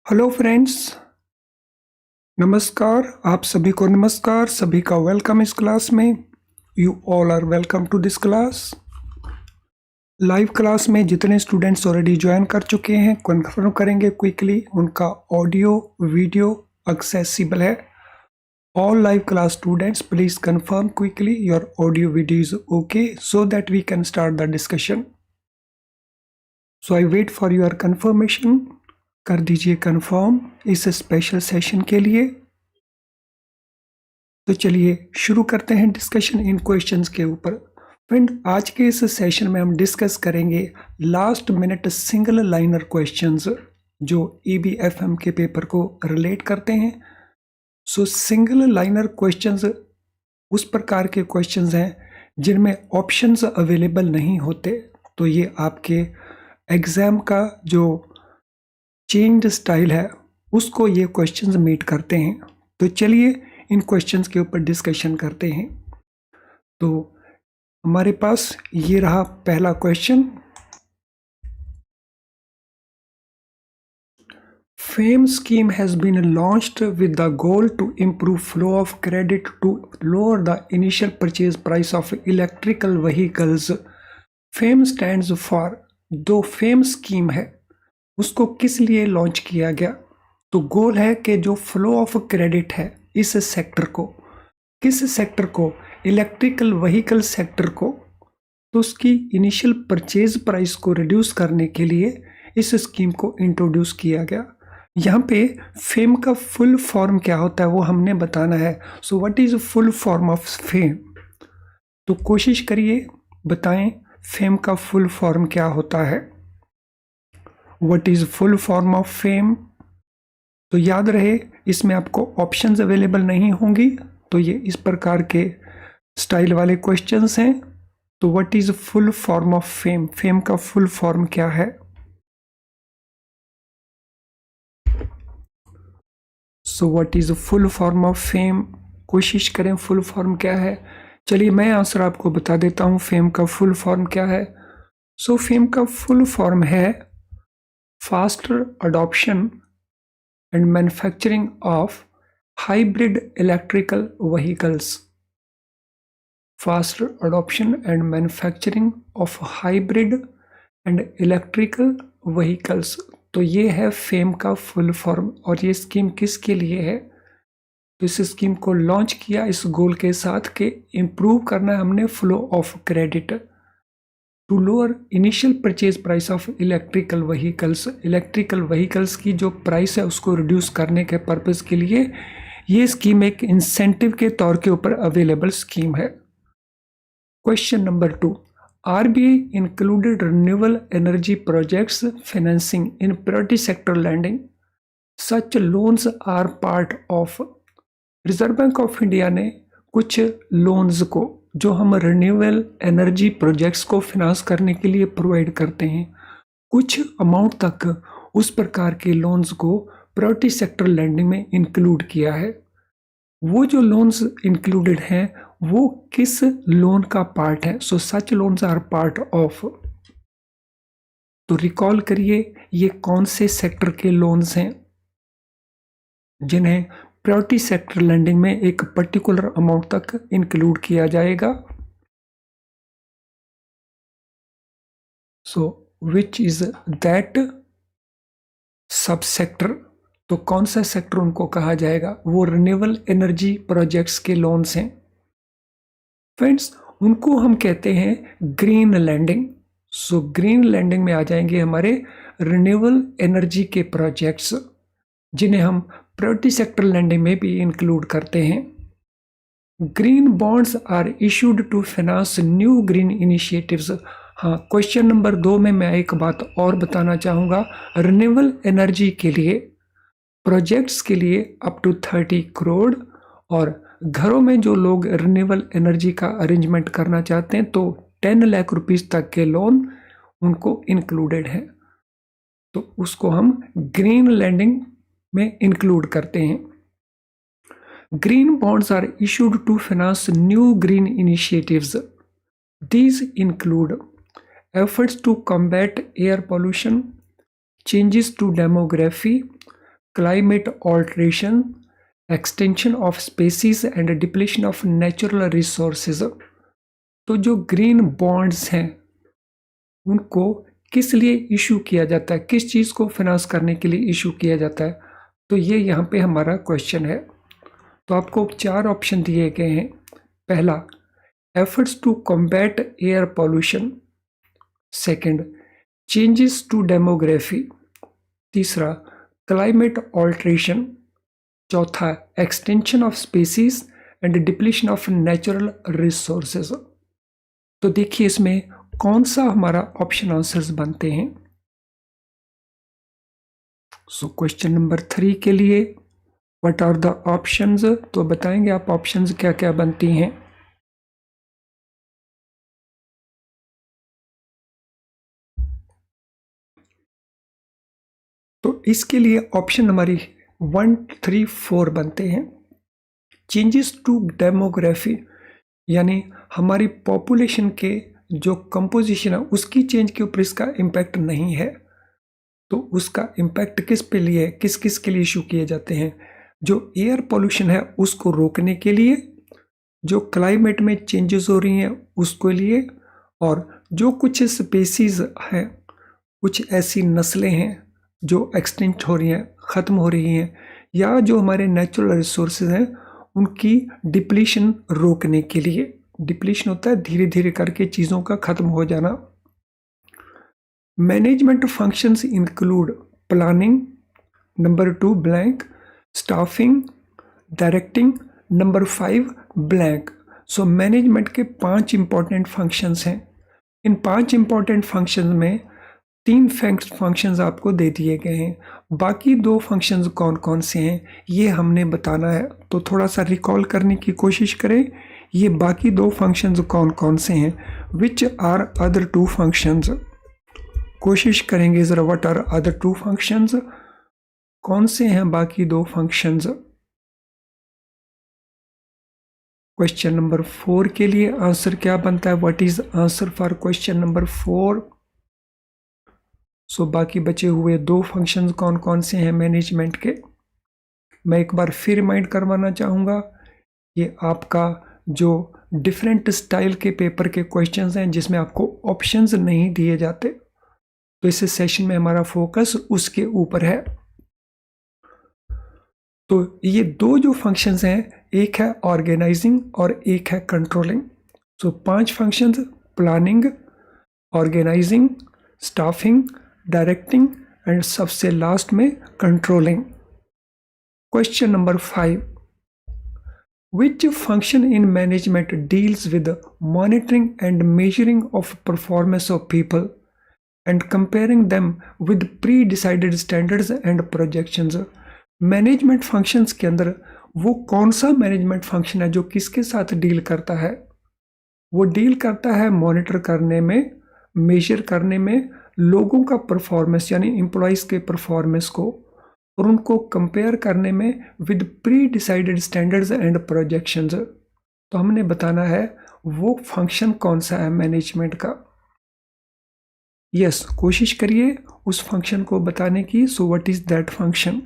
Hello friends. नमस्कार। आप सभी को नमस्कार। सभी का वेलकम इस क्लास में। You all are welcome to this class. Live class में जितने स्टूडेंट्स ऑलरेडी ज्वाइन कर चुके हैं कन्फर्म करेंगे क्विकली उनका ऑडियो वीडियो एक्सेसिबल है। All live class students please confirm quickly your audio video is okay so that we can start the discussion. So I wait for your confirmation. कर दीजिए confirm इस special session के लिए। तो चलिए शुरू करते हैं डिस्कशन इन क्वेश्चंस के ऊपर। फ्रेंड, आज के इस सेशन में हम डिस्कस करेंगे last minute single liner questions जो EBFM के पेपर को रिलेट करते हैं। सो सिंगल लाइनर क्वेश्चंस उस प्रकार के क्वेश्चंस हैं जिनमें ऑप्शंस अवेलेबल नहीं होते। तो ये आपके एग्जाम का जो चेंज स्टाइल है उसको ये क्वेश्चंस मीट करते हैं। तो चलिए इन क्वेश्चंस के ऊपर डिस्कशन करते हैं। तो हमारे पास ये रहा पहला question. FAME scheme has been launched with the goal to improve flow of credit to lower the initial purchase price of electrical vehicles. FAME stands for, जो FAME scheme है उसको किस लिए लॉन्च किया गया? तो गोल है कि जो फ्लो ऑफ क्रेडिट है इस सेक्टर को, किस सेक्टर को? इलेक्ट्रिकल व्हीकल सेक्टर को। तो उसकी इनिशियल परचेज प्राइस को रिड्यूस करने के लिए इस स्कीम को इंट्रोड्यूस किया गया। यहाँ पे फेम का फुल फॉर्म क्या होता है वो हमने बताना है। सो what is full form of fame? तो कोशिश करिए बताएं फेम का फुल फॉर्म क्या होता है। What is full form of fame? तो याद रहे इसमें आपको ऑप्शंस अवेलेबल नहीं होंगी। तो ये इस प्रकार के स्टाइल वाले क्वेश्चंस हैं। तो what is full form of fame? Fame का फुल फॉर्म क्या है? सो what is full form of fame? कोशिश करें फुल फॉर्म क्या है। चलिए मैं आंसर आपको बता देता हूं फेम का फुल फॉर्म क्या है। सो फेम का फुल फॉर्म है faster adoption and manufacturing of hybrid electrical vehicles. Faster adoption and manufacturing of hybrid and electrical vehicles. तो ये है फेम का फुल फॉर्म। और ये स्कीम किसके लिए है? तो इस स्कीम को लॉन्च किया इस गोल के साथ कि इम्प्रूव करना है हमने flow of credit to lower initial purchase price of electrical vehicles. Electrical vehicles की जो प्राइस है उसको रिड्यूस करने के पर्पज़ के लिए ये स्कीम एक इंसेंटिव के तौर के ऊपर अवेलेबल स्कीम है। Question number 2, RBI included renewable energy projects financing in priority sector lending. Such loans are part of। Reserve bank of India ने कुछ लोन्स को जो हम रिन्यूएबल एनर्जी प्रोजेक्ट्स को फिनांस करने के लिए प्रोवाइड करते हैं, कुछ अमाउंट तक उस प्रकार के लोन्स को प्रायोरिटी सेक्टर लैंडिंग में इंक्लूड किया है। वो जो लोन्स इंक्लूडेड हैं वो किस लोन का पार्ट है? सो सच लोन्स आर पार्ट ऑफ। तो रिकॉल करिए ये कौन से सेक्टर के लोन्स हैं जिन्हें प्रायोरिटी सेक्टर लैंडिंग में एक पर्टिकुलर अमाउंट तक इंक्लूड किया जाएगा। So which is that sub sector? तो कौन सा सेक्टर उनको कहा जाएगा? वो रिन्यूएबल एनर्जी प्रोजेक्ट्स के लोन्स हैं। फ्रेंड्स, उनको हम कहते हैं green lending. So green lending में आ जाएंगे हमारे रिन्यूएबल एनर्जी के प्रोजेक्ट्स जिन्हें हम प्रायोरिटी सेक्टर लैंडिंग में भी इंक्लूड करते हैं। Green bonds are issued to finance new green initiatives. हाँ, क्वेश्चन नंबर 2 में मैं एक बात और बताना चाहूँगा। रिन्यूएबल एनर्जी के लिए प्रोजेक्ट्स के लिए अप टू 30 करोड़ और घरों में जो लोग रिन्यूएबल एनर्जी का अरेंजमेंट करना चाहते हैं तो 10 लाख रुपीस तक के लोन उनको इंक्लूडेड है। तो उसको हम ग्रीन लैंडिंग में इंक्लूड करते हैं। Green bonds are issued to finance new green initiatives. These include efforts to combat air pollution, changes to demography, climate alteration, extension of species and depletion of natural resources. तो जो green bonds हैं उनको किस लिए issue किया जाता है, किस चीज़ को फाइनेंस करने के लिए इशू किया जाता है, तो ये यहाँ पे हमारा क्वेश्चन है। तो आपको 4 ऑप्शन दिए गए हैं। पहला, efforts to combat air pollution. Second, changes to demography. तीसरा, क्लाइमेट ऑल्ट्रेशन। चौथा, extinction of species and depletion of natural resources. तो देखिए इसमें कौन सा हमारा ऑप्शन आंसर्स बनते हैं। सो क्वेश्चन नंबर 3 के लिए व्हाट आर द ऑप्शंस, तो बताएंगे आप ऑप्शंस क्या क्या बनती हैं। तो इसके लिए ऑप्शन हमारी 1, 3, 4 बनते हैं। चेंजेस टू डेमोग्राफी यानी हमारी पॉपुलेशन के जो कंपोजिशन है उसकी चेंज के ऊपर इसका इम्पैक्ट नहीं है, तो उसका इम्पैक्ट किस पे लिए, किस किस के लिए इशू किए जाते हैं। जो एयर पोल्यूशन है उसको रोकने के लिए, जो क्लाइमेट में चेंजेस हो रही हैं उसके लिए, और जो कुछ स्पेसीज हैं, कुछ ऐसी नस्लें हैं जो एक्सटिंक्ट हो रही हैं, ख़त्म हो रही हैं, या जो हमारे नेचुरल रिसोर्सेज हैं उनकी डिप्लीशन रोकने के लिए। डिप्लीशन होता है धीरे धीरे करके चीज़ों का ख़त्म हो जाना। Management functions include planning, number 2 blank, staffing, directing, number 5 blank. So management के 5 इंपॉर्टेंट फंक्शंस हैं। इन 5 इंपॉर्टेंट फंक्शंस में 3 फंक्शंस आपको दे दिए गए हैं, बाकी 2 फंक्शंस कौन कौन से हैं ये हमने बताना है। तो थोड़ा सा रिकॉल करने की कोशिश करें, ये बाकी 2 फंक्शंस कौन कौन से हैं, विच आर अदर 2 फंक्शंस। कोशिश करेंगे ज़रा, व्हाट आर अदर 2 फंक्शंस, कौन से हैं बाकी 2 फंक्शंस। क्वेश्चन नंबर 4 के लिए आंसर क्या बनता है, what is answer for question number 4। सो बाकी बचे हुए 2 फंक्शंस कौन कौन से हैं मैनेजमेंट के, मैं एक बार फिर रिमाइंड करवाना चाहूँगा। ये आपका जो डिफरेंट स्टाइल के पेपर के क्वेश्चंस हैं जिसमें आपको ऑप्शंस नहीं दिए जाते, तो इस सेशन में हमारा फोकस उसके ऊपर है। तो ये 2 जो फंक्शंस हैं, एक है ऑर्गेनाइजिंग और एक है controlling. So 5 functions, planning, organising, staffing, directing and सबसे लास्ट में controlling. Question number 5, which function in management deals with monitoring and measuring of performance of people and comparing them with pre-decided standards and projections। Management functions के अंदर वो कौन सा management function है जो किसके साथ डील करता है, वो डील करता है मॉनिटर करने में, मेजर करने में लोगों का परफॉर्मेंस यानी एम्प्लॉइज के परफॉर्मेंस को, और उनको कंपेयर करने में with pre decided standards and projections. तो हमने बताना है वो फंक्शन कौन सा है मैनेजमेंट का। यस, कोशिश करिए उस फंक्शन को बताने की। सो व्हाट इज दैट फंक्शन।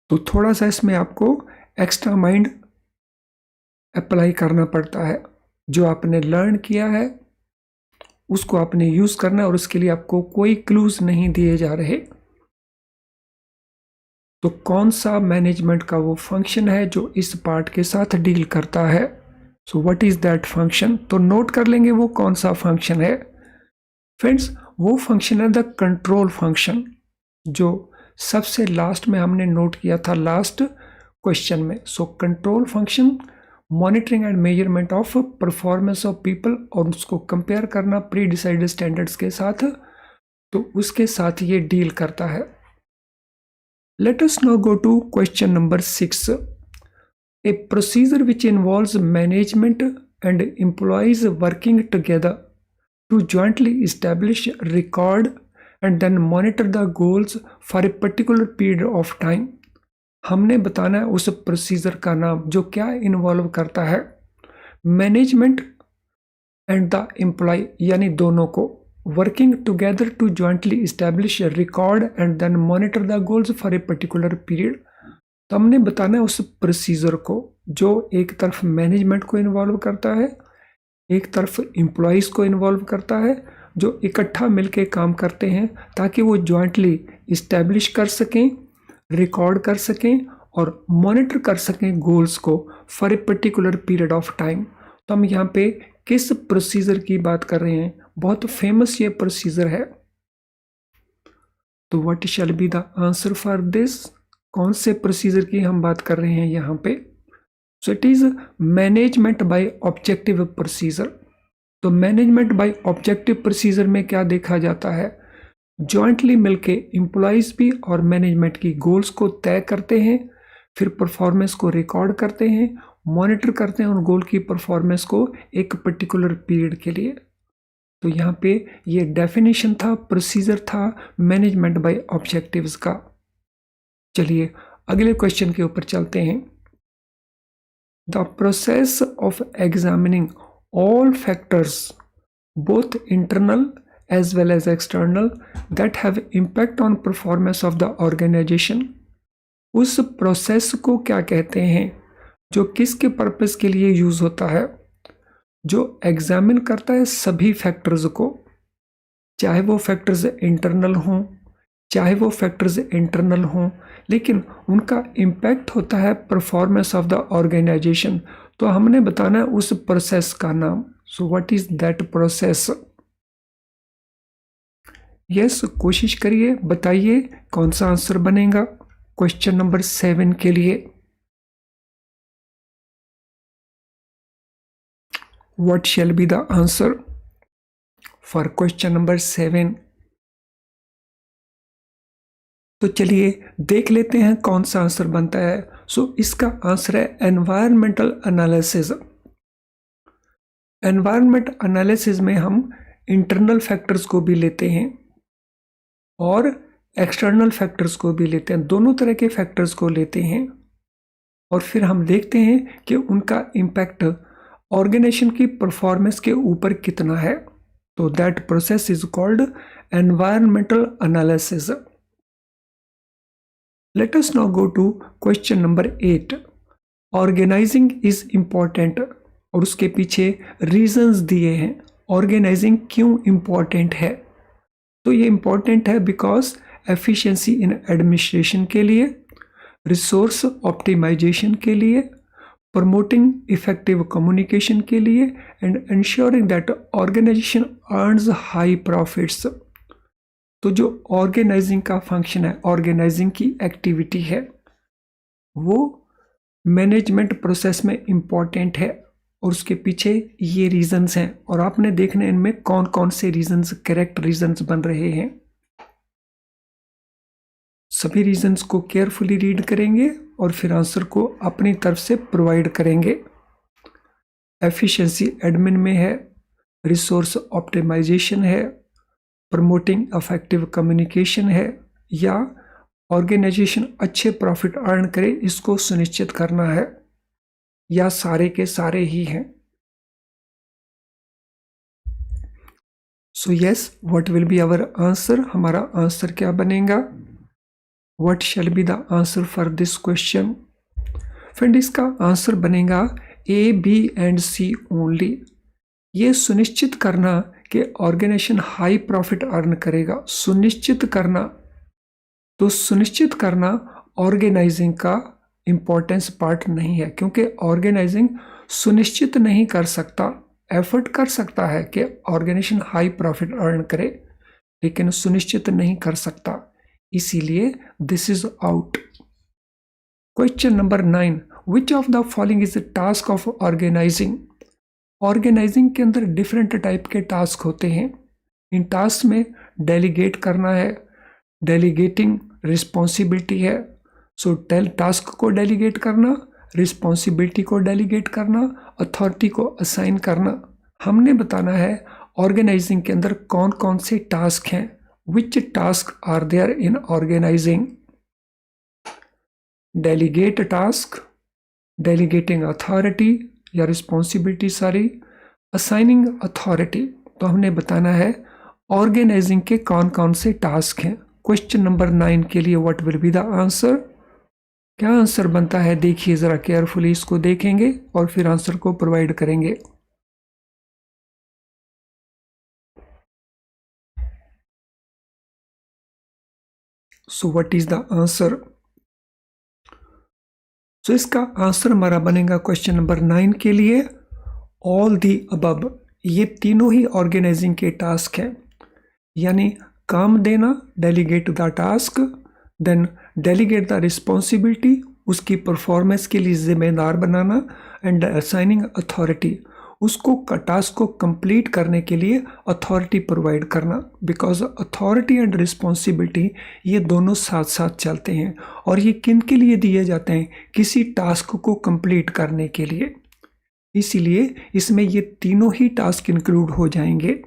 तो थोड़ा सा इसमें आपको एक्स्ट्रा माइंड अप्लाई करना पड़ता है। जो आपने लर्न किया है उसको आपने यूज करना है, और उसके लिए आपको कोई क्लूज नहीं दिए जा रहे। तो कौन सा मैनेजमेंट का वो फंक्शन है जो इस पार्ट के साथ डील करता है। सो व्हाट इज दैट फंक्शन। तो नोट कर लेंगे वो कौन सा फंक्शन है। फ्रेंड्स, वो फंक्शन है द कंट्रोल फंक्शन, जो सबसे लास्ट में हमने नोट किया था लास्ट क्वेश्चन में। So control function monitoring and measurement of performance of people, और उसको कंपेयर करना प्री डिसाइडेड स्टैंडर्ड्स के साथ, तो उसके साथ ये डील करता है। Let us now go to question number 6। A procedure which involves management and employees working together to jointly establish, record and then monitor the goals for a particular period of time। हमने बताना है उस procedure का नाम जो क्या involve करता है मैनेजमेंट एंड द एम्प्लॉय यानी दोनों को। Working together to jointly establish record and then monitor the goals for a particular period. तो हमने बताना है उस प्रोसीजर को जो एक तरफ मैनेजमेंट को इन्वॉल्व करता है, एक तरफ एम्प्लॉयज़ को इन्वॉल्व करता है, जो इकट्ठा मिलके काम करते हैं ताकि वो जॉइंटली इस्टेब्लिश कर सकें, रिकॉर्ड कर सकें और मॉनिटर कर सकें गोल्स को for a particular period of time. तो हम यहाँ पे किस प्रोसीजर की बात कर रहे हैं? बहुत फेमस ये प्रोसीजर है। तो what shall be the answer for this? कौन से प्रोसीजर की हम बात कर रहे हैं यहाँ पे? सो it is management by objective procedure. तो मैनेजमेंट बाय ऑब्जेक्टिव प्रोसीजर में क्या देखा जाता है? जॉइंटली मिलके एम्प्लॉयज भी और मैनेजमेंट की गोल्स को तय करते हैं, फिर परफॉर्मेंस को रिकॉर्ड करते हैं, मॉनिटर करते हैं उन गोल की परफॉर्मेंस को एक पर्टिकुलर पीरियड के लिए। तो यहाँ पे ये डेफिनेशन था, प्रोसीजर था मैनेजमेंट बाय ऑब्जेक्टिव्स का। चलिए अगले क्वेश्चन के ऊपर चलते हैं। The process of examining all factors both internal as well as external that have impact on performance of the organization, उस प्रोसेस को क्या कहते हैं जो किसके पर्पस के लिए यूज होता है? जो एग्जामिन करता है सभी फैक्टर्स को, चाहे वो फैक्टर्स इंटरनल हों चाहे वो फैक्टर्स इंटरनल हों, लेकिन उनका इम्पैक्ट होता है परफॉर्मेंस ऑफ द ऑर्गेनाइजेशन। तो हमने बताना है उस प्रोसेस का नाम। सो what is that process? Yes, कोशिश करिए, बताइए कौन सा आंसर बनेगा क्वेश्चन नंबर 7 के लिए। What shall be the answer for question number 7? तो चलिए देख लेते हैं कौन सा आंसर बनता है। सो इसका आंसर है एनवायरमेंटल एनालिसिस। एनवायरमेंट एनालिसिस में हम इंटरनल फैक्टर्स को भी लेते हैं और एक्सटर्नल फैक्टर्स को भी लेते हैं, दोनों तरह के फैक्टर्स को लेते हैं और फिर हम देखते हैं कि उनका इम्पैक्ट ऑर्गेनाइजेशन की परफॉर्मेंस के ऊपर कितना है। तो that process is called environmental analysis. Let us now go to question number 8। Organising is important, और उसके पीछे रीजंस दिए हैं ऑर्गेनाइजिंग क्यों इम्पॉर्टेंट है। तो ये इम्पॉर्टेंट है बिकॉज एफिशिएंसी इन एडमिनिस्ट्रेशन के लिए, रिसोर्स ऑप्टिमाइजेशन के लिए, प्रमोटिंग इफेक्टिव कम्युनिकेशन के लिए and ensuring that organisation earns high profits. तो जो ऑर्गेनाइजिंग का फंक्शन है, ऑर्गेनाइजिंग की एक्टिविटी है, वो मैनेजमेंट प्रोसेस में इम्पॉर्टेंट है और उसके पीछे ये रीजंस हैं और आपने देखना इनमें कौन कौन से रीजंस करेक्ट रीजंस बन रहे हैं। सभी रीजंस को केयरफुली रीड करेंगे और फिर आंसर को अपनी तरफ से प्रोवाइड करेंगे। एफिशिएंसी एडमिन में है, रिसोर्स ऑप्टिमाइजेशन है, प्रमोटिंग इफेक्टिव कम्युनिकेशन है, या ऑर्गेनाइजेशन अच्छे प्रॉफिट अर्न करे इसको सुनिश्चित करना है, या सारे के सारे ही हैं। So yes, what will be our answer? हमारा आंसर क्या बनेगा? What shall be the answer for this question? Friend, इसका आंसर बनेगा A, B and C only. ये सुनिश्चित करना कि ऑर्गेनाइजेशन हाई प्रॉफिट अर्न करेगा, सुनिश्चित करना। तो सुनिश्चित करना ऑर्गेनाइजिंग का इंपॉर्टेंस पार्ट नहीं है, क्योंकि ऑर्गेनाइजिंग सुनिश्चित नहीं कर सकता, एफर्ट कर सकता है कि ऑर्गेनाइजेशन हाई प्रॉफिट अर्न करे, लेकिन सुनिश्चित नहीं कर सकता, इसीलिए this is out. Question number 9, which of the following is the task of organising? Organising के अंदर डिफरेंट टाइप के टास्क होते हैं। इन टास्क में डेलीगेट करना है, डेलीगेटिंग रिस्पॉन्सिबिलिटी है। सो टास्क को डेलीगेट करना, रिस्पॉन्सिबिलिटी को डेलीगेट करना, अथॉरिटी को असाइन करना। हमने बताना है ऑर्गेनाइजिंग के अंदर कौन कौन से टास्क हैं, which task are there in organizing. Delegate task, delegating authority या रिस्पॉन्सिबिलिटी, सारी असाइनिंग अथॉरिटी। तो हमने बताना है ऑर्गेनाइजिंग के कौन कौन से टास्क हैं? क्वेश्चन नंबर 9 के लिए what will B the answer? क्या आंसर बनता है? देखिए जरा केयरफुली इसको देखेंगे और फिर आंसर को प्रोवाइड करेंगे। So what is the answer? So इसका आंसर हमारा बनेगा क्वेश्चन नंबर 9 के लिए ऑल दी अबव। ये तीनों ही ऑर्गेनाइजिंग के टास्क हैं, यानी काम देना, delegate the task, then delegate the responsibility, उसकी परफॉर्मेंस के लिए जिम्मेदार बनाना, एंड असाइनिंग अथॉरिटी, उसको टास्क को कंप्लीट करने के लिए अथॉरिटी प्रोवाइड करना। बिकॉज अथॉरिटी एंड रिस्पॉन्सिबिलिटी ये दोनों साथ साथ चलते हैं, और ये किन के लिए दिए जाते हैं? किसी टास्क को कंप्लीट करने के लिए। इसीलिए इसमें ये तीनों ही टास्क इंक्लूड हो जाएंगे।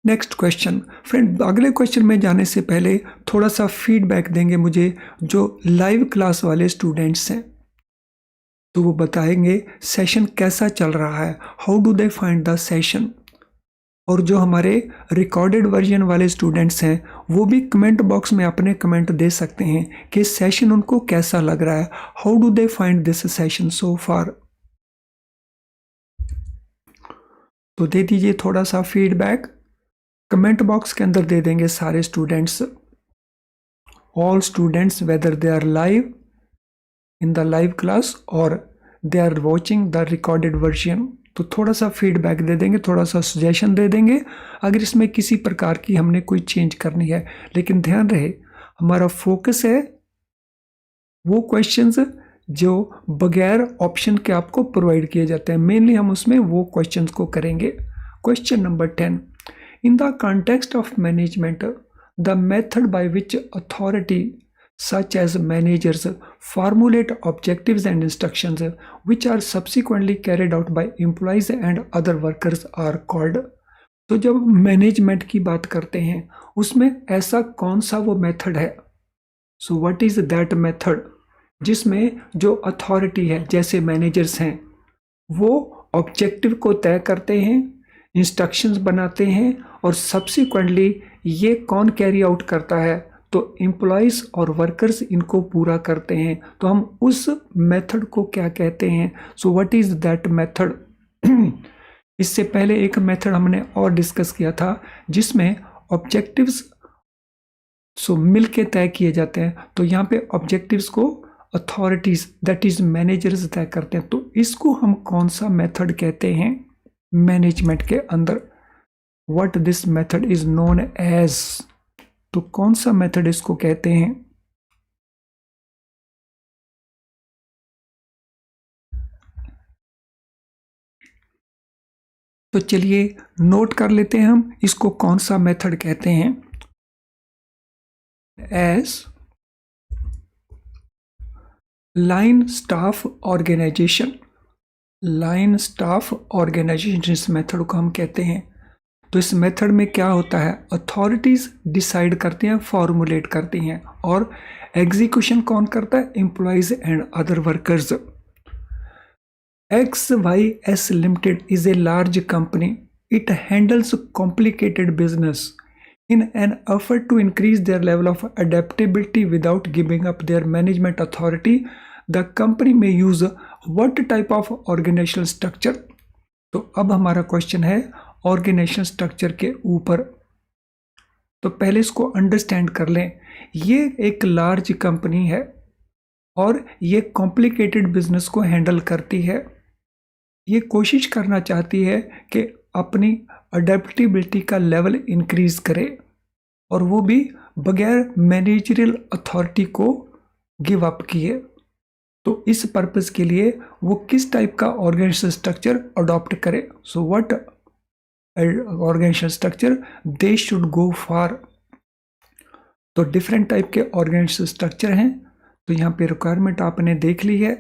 नेक्स्ट क्वेश्चन फ्रेंड, अगले क्वेश्चन में जाने से पहले थोड़ा सा फीडबैक देंगे मुझे जो लाइव क्लास वाले स्टूडेंट्स हैं, तो वो बताएंगे सेशन कैसा चल रहा है, how do they find the session. और जो हमारे रिकॉर्डेड वर्जन वाले स्टूडेंट्स हैं वो भी कमेंट बॉक्स में अपने कमेंट दे सकते हैं कि सेशन उनको कैसा लग रहा है, how do they find this session so far. तो दे दीजिए थोड़ा सा फीडबैक, कमेंट बॉक्स के अंदर दे देंगे सारे students, all students, whether they are live in the live class और they are watching the recorded version. तो थोड़ा सा फीडबैक दे देंगे, थोड़ा सा सजेशन दे देंगे अगर इसमें किसी प्रकार की हमने कोई चेंज करनी है। लेकिन ध्यान रहे हमारा फोकस है वो क्वेश्चंस जो बगैर ऑप्शन के आपको प्रोवाइड किए जाते हैं, मेनली हम उसमें वो क्वेश्चंस को करेंगे। Question number 10, in the context of management the method by which authority such as managers formulate objectives and instructions which are subsequently carried out by employees and other workers are called। तो जब management की बात करते हैं उसमें ऐसा कौन सा वो मेथड है, सो व्हाट इज दैट मेथड जिसमें जो अथॉरिटी है जैसे मैनेजर्स हैं वो ऑब्जेक्टिव को तय करते हैं, इंस्ट्रक्शंस बनाते हैं, और सब्सिक्वेंटली ये कौन कैरी आउट करता है? तो एम्प्लॉयज़ और वर्कर्स इनको पूरा करते हैं। तो हम उस मेथड को क्या कहते हैं? So what is that method? इससे पहले एक मेथड हमने और डिस्कस किया था जिसमें ऑब्जेक्टिव्स मिल के तय किए जाते हैं। तो यहाँ पे ऑब्जेक्टिव्स को अथॉरिटीज दैट इज मैनेजर्स तय करते हैं। तो इसको हम कौन सा मेथड कहते हैं मैनेजमेंट के अंदर? What this method is known as, तो कौन सा मेथड इसको कहते हैं? तो चलिए नोट कर लेते हैं हम इसको कौन सा मेथड कहते हैं। As line staff organisation, line staff organisation इस मेथड को हम कहते हैं। तो इस मेथड में क्या होता है? अथॉरिटीज डिसाइड करती हैं, फॉर्मुलेट करती हैं, और एग्जीक्यूशन कौन करता है? Employees and other workers. XYS Limited is a large company. It handles complicated business. In an effort to increase their level of adaptability without giving up their management authority, the company may use what type of organizational structure? तो अब हमारा question है organisation structure के ऊपर। तो पहले इसको understand कर लें। ये एक लार्ज कंपनी है और ये कॉम्प्लिकेटेड बिजनेस को हैंडल करती है। ये कोशिश करना चाहती है कि अपनी अडेप्टेबिलिटी का लेवल इंक्रीज करे, और वो भी बगैर मैनेजरियल अथॉरिटी को गिव अप किए। तो इस पर्पस के लिए वो किस टाइप का ऑर्गेनाइजेशन स्ट्रक्चर अडॉप्ट करे? So what organisation structure they should go for? तो डिफरेंट टाइप के ऑर्गेनाइजेशन स्ट्रक्चर हैं। तो यहाँ पे रिक्वायरमेंट आपने देख ली है।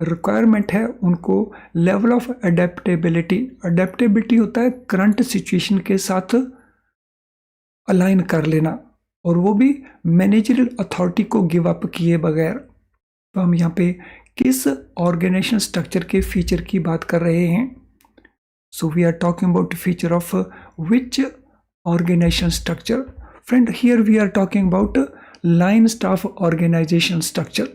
रिक्वायरमेंट है उनको लेवल ऑफ अडेप्टेबिलिटी। अडेप्टेबिलिटी होता है करंट सिचुएशन के साथ अलाइन कर लेना, और वो भी मैनेजरियल अथॉरिटी को गिव अप किए बगैर। तो हम यहाँ पे किस ऑर्गेनाइजेशन स्ट्रक्चर के फीचर की बात कर रहे हैं? So we are talking about the feature of which organization structure? Friend, here we are talking about line staff organization structure.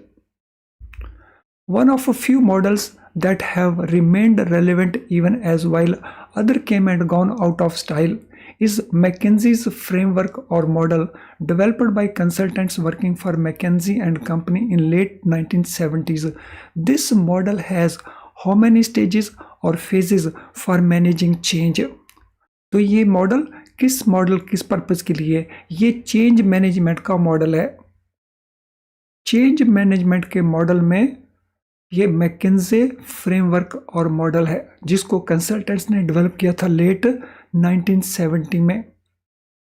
One of a few models that have remained relevant even as while other came and gone out of style is McKinsey's framework or model developed by consultants working for McKinsey and Company in late 1970s. This model has how many stages और phases for managing change? तो ये model किस purpose के लिए? ये change management का model है। Change management के मॉडल में ये मैकिन्से फ्रेमवर्क और मॉडल है जिसको कंसल्टेंट्स ने डेवलप किया था लेट 1970 में।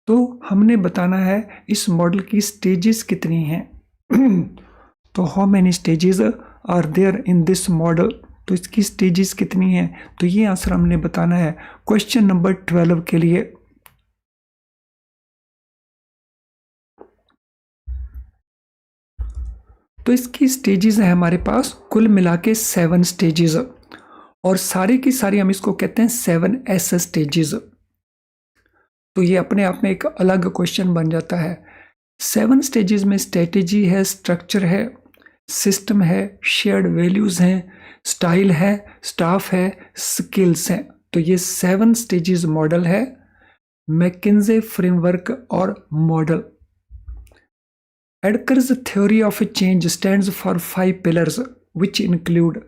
तो हमने बताना है इस मॉडल की स्टेजेस कितनी हैं। तो how many stages are there in this model? तो इसकी स्टेजेस कितनी हैं? तो ये आंसर हमने बताना है क्वेश्चन नंबर 12 के लिए। तो इसकी स्टेजेस है हमारे पास कुल मिला के 7 स्टेजेस और सारी की सारी हम इसको कहते हैं 7S स्टेजेस। तो ये अपने आप में एक अलग क्वेश्चन बन जाता है। 7 स्टेजेस में स्ट्रेटेजी है, स्ट्रक्चर है, सिस्टम है, शेयर्ड वैल्यूज हैं, स्टाइल है, स्टाफ है, स्किल्स हैं। तो ये 7 स्टेजेस मॉडल है मैकिन्से फ्रेमवर्क और model. ADKAR's theory of change stands for 5 pillars which include.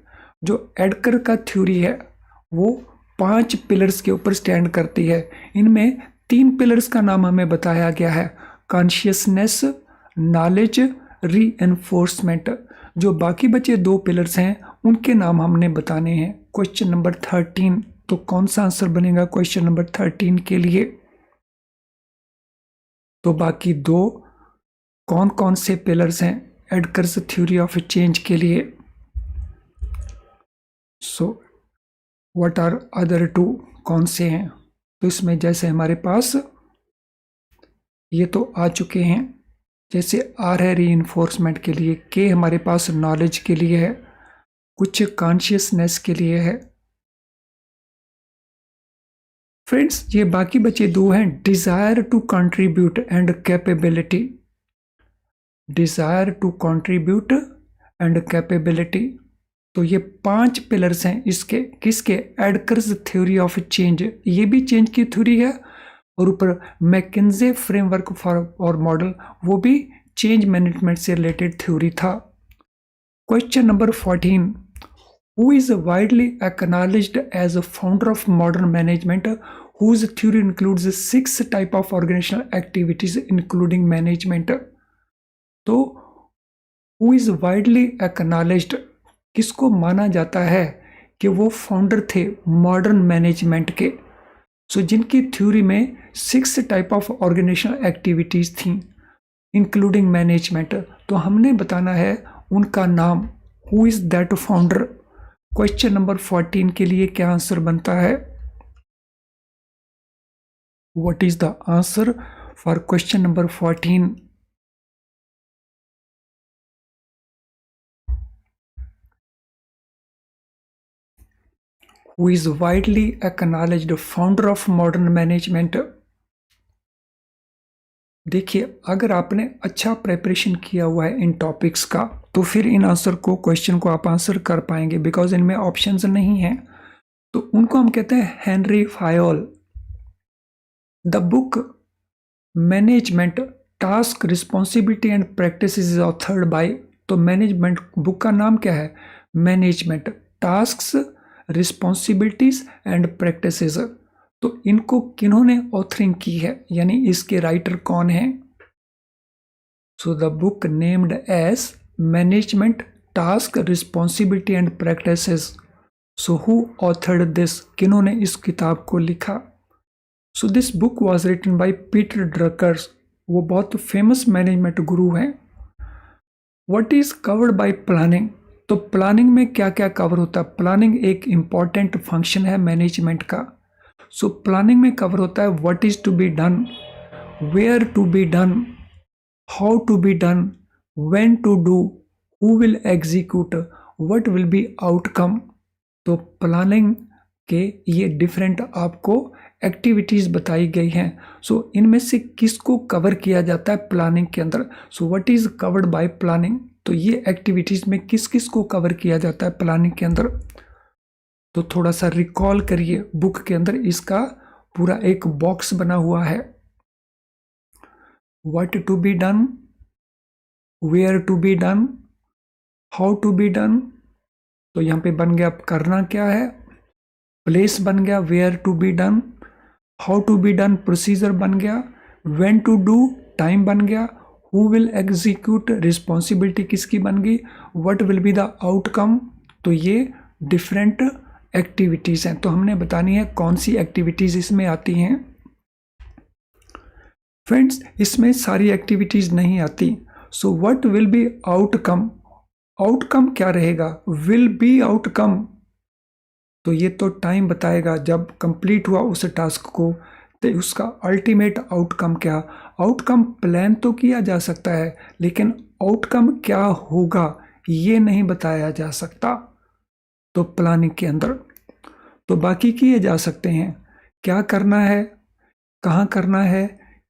जो एडकर का थ्योरी है वो 5 पिलर्स के ऊपर स्टैंड करती है। इनमें 3 पिलर्स का नाम हमें बताया गया है, कॉन्शियसनेस, नॉलेज, रीएनफोर्समेंट। जो बाकी बचे 2 पिलर्स हैं उनके नाम हमने बताने हैं। क्वेश्चन नंबर 13, तो कौन सा आंसर बनेगा क्वेश्चन नंबर 13 के लिए? तो बाकी 2 कौन कौन से पिलर्स हैं एडकर्स थ्योरी ऑफ चेंज के लिए? So what are other 2? कौन से हैं? तो इसमें जैसे हमारे पास ये तो आ चुके हैं, जैसे आर है रीइंफोर्समेंट के लिए, के हमारे पास नॉलेज के लिए है, कुछ कॉन्शियसनेस के लिए है। फ्रेंड्स ये बाकी बचे 2 हैं, desire to contribute and capability. Desire to contribute and capability. तो ये 5 पिलर्स हैं इसके, किसके? ADKAR's theory of change. ये भी चेंज की थ्योरी है और ऊपर मैकिन्से फ्रेमवर्क फॉर और मॉडल, वो भी चेंज मैनेजमेंट से रिलेटेड थ्योरी था। Question number 14, who is widely acknowledged as a founder of modern management, whose theory includes 6 type of organizational activities including management। तो who is widely acknowledged, किसको माना जाता है कि वो फाउंडर थे मॉडर्न मैनेजमेंट के? सो जिनकी थ्योरी में 6 टाइप ऑफ ऑर्गेनाइजेशनल एक्टिविटीज थी इंक्लूडिंग मैनेजमेंट। तो हमने बताना है उनका नाम, who is that founder. Question number 14 के लिए क्या आंसर बनता है? What is the answer for question number 14? who is widely acknowledged founder of modern management। देखिए अगर आपने अच्छा प्रिपरेशन किया हुआ है इन टॉपिक्स का तो फिर इन आंसर को, क्वेश्चन को आप आंसर कर पाएंगे, बिकॉज इनमें ऑप्शंस नहीं हैं। तो उनको हम कहते हैं Henri Fayol. The book management task responsibility and practice is authored by. तो मैनेजमेंट बुक का नाम क्या है? Management tasks responsibilities and practices. तो इनको किन्होंने ऑथरिंग की है, यानी इसके राइटर कौन है? So the book named as management task responsibility and practices. So who authored this, किन्होंने इस किताब को लिखा? So this book was written by Peter Druckers. वो बहुत फेमस मैनेजमेंट गुरु हैं। What is covered by planning? तो प्लानिंग में क्या क्या कवर होता है? प्लानिंग एक इंपॉर्टेंट फंक्शन है मैनेजमेंट का। सो प्लानिंग में कवर होता है what is to be done, where to be done, how to be done, when to do, who will execute, what will be outcome. तो planning कि ये different आपको activities बताई गई हैं। सो इनमें से किसको कवर किया जाता है प्लानिंग के अंदर? So what is covered by planning? तो ये एक्टिविटीज़ में किस किस को कवर किया जाता है प्लानिंग के अंदर? तो थोड़ा सा रिकॉल करिए, बुक के अंदर इसका पूरा एक बॉक्स बना हुआ है। What to be done, where to be done, how to be done. तो यहाँ पे बन गया करना क्या है, प्लेस बन गया where to be done, how to be done procedure बन गया, व्हेन टू डू टाइम बन गया, हु विल एग्जीक्यूट रिस्पॉन्सिबिलिटी किसकी बन गई, what will be the outcome. तो ये डिफरेंट एक्टिविटीज़ हैं। तो हमने बतानी है कौन सी एक्टिविटीज़ इसमें आती हैं। फ्रेंड्स, इसमें सारी एक्टिविटीज़ नहीं आती। So what will be outcome, outcome क्या रहेगा, विल बी आउटकम। तो ये तो टाइम बताएगा जब कंप्लीट हुआ उस टास्क को, तो उसका अल्टीमेट आउटकम क्या। आउटकम प्लान तो किया जा सकता है, लेकिन आउटकम क्या होगा ये नहीं बताया जा सकता। तो प्लानिंग के अंदर तो बाकी किए जा सकते हैं, क्या करना है, कहाँ करना है,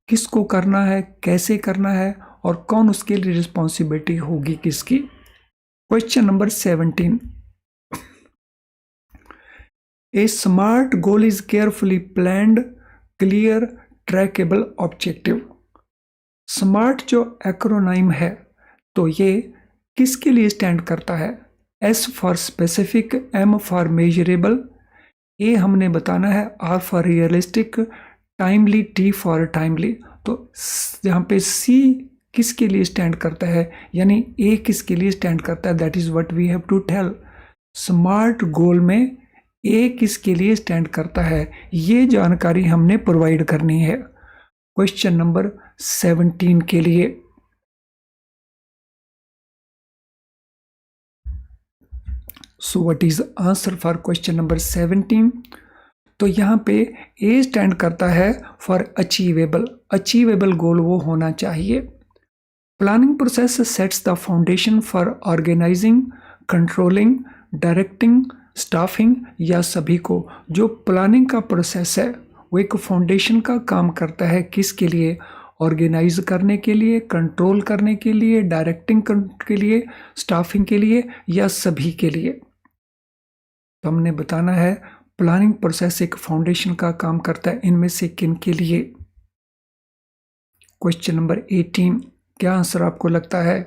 किसको करना है, कैसे करना है, और कौन उसके लिए रिस्पॉन्सिबिलिटी होगी किसकी। Question number 17, A smart goal is carefully planned, clear, trackable objective। Smart जो एक्रोनाइम है तो ये किसके लिए स्टैंड करता है? S for specific, M for measurable, A हमने बताना है, R for realistic, timely, T for timely. तो यहाँ पे C किसके लिए स्टैंड करता है, यानी A किसके लिए स्टैंड करता है, that is what we have to tell. Smart goal में ए किसके लिए स्टैंड करता है, ये जानकारी हमने प्रोवाइड करनी है क्वेश्चन नंबर 17 के लिए। So what is answer for question number 17? तो यहाँ पे ए स्टैंड करता है फॉर अचीवेबल, अचीवेबल गोल वो होना चाहिए। Planning process sets the foundation for organising, controlling, directing, staffing या सभी को। जो प्लानिंग का प्रोसेस है वो एक फाउंडेशन का काम करता है, किसके लिए, ऑर्गेनाइज करने के लिए, कंट्रोल करने के लिए, डायरेक्टिंग के लिए, स्टाफिंग के लिए या सभी के लिए। तो हमने बताना है प्लानिंग प्रोसेस एक फाउंडेशन का काम करता है, इनमें से किन के लिए। क्वेश्चन नंबर 18, क्या आंसर आपको लगता है?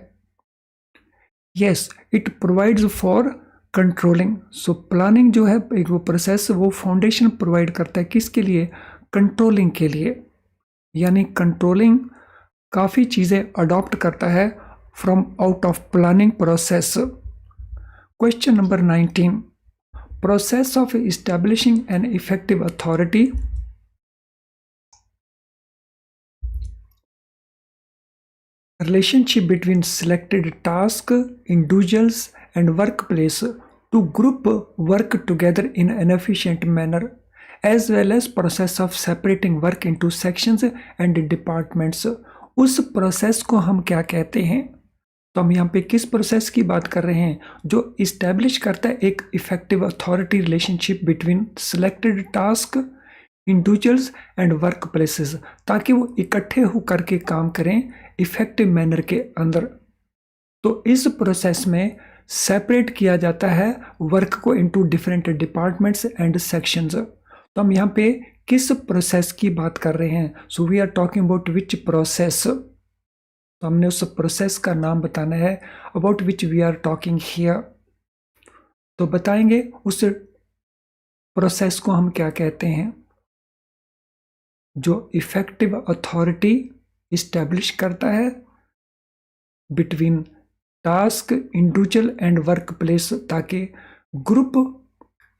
Yes, it provides for controlling. So planning जो है एक वो प्रोसेस, वो फाउंडेशन प्रोवाइड करता है किसके लिए, कंट्रोलिंग के लिए। यानी कंट्रोलिंग काफ़ी चीज़ें अडॉप्ट करता है from out of planning process. Question number 19, process of establishing an effective authority. Relationship between selected task, individuals and workplace to group work together in an efficient manner, as well as process of separating work into sections and departments। उस process को हम क्या कहते हैं? तो हम यहाँ पे किस प्रोसेस की बात कर रहे हैं, जो इस्टेब्लिश करता है एक effective authority relationship between selected task, individuals and work places, ताकि वो इकट्ठे होकर के काम करें इफेक्टिव मैनर के अंदर। तो इस प्रोसेस में सेपरेट किया जाता है वर्क को into different departments and sections. तो हम यहाँ पे किस प्रोसेस की बात कर रहे हैं? So we are talking about which process. तो हमने उस प्रोसेस का नाम बताना है about which we are talking here. तो बताएंगे उस प्रोसेस को हम क्या कहते हैं, जो इफेक्टिव अथॉरिटी इस्टेब्लिश करता है between task, individual and work place, ताकि ग्रुप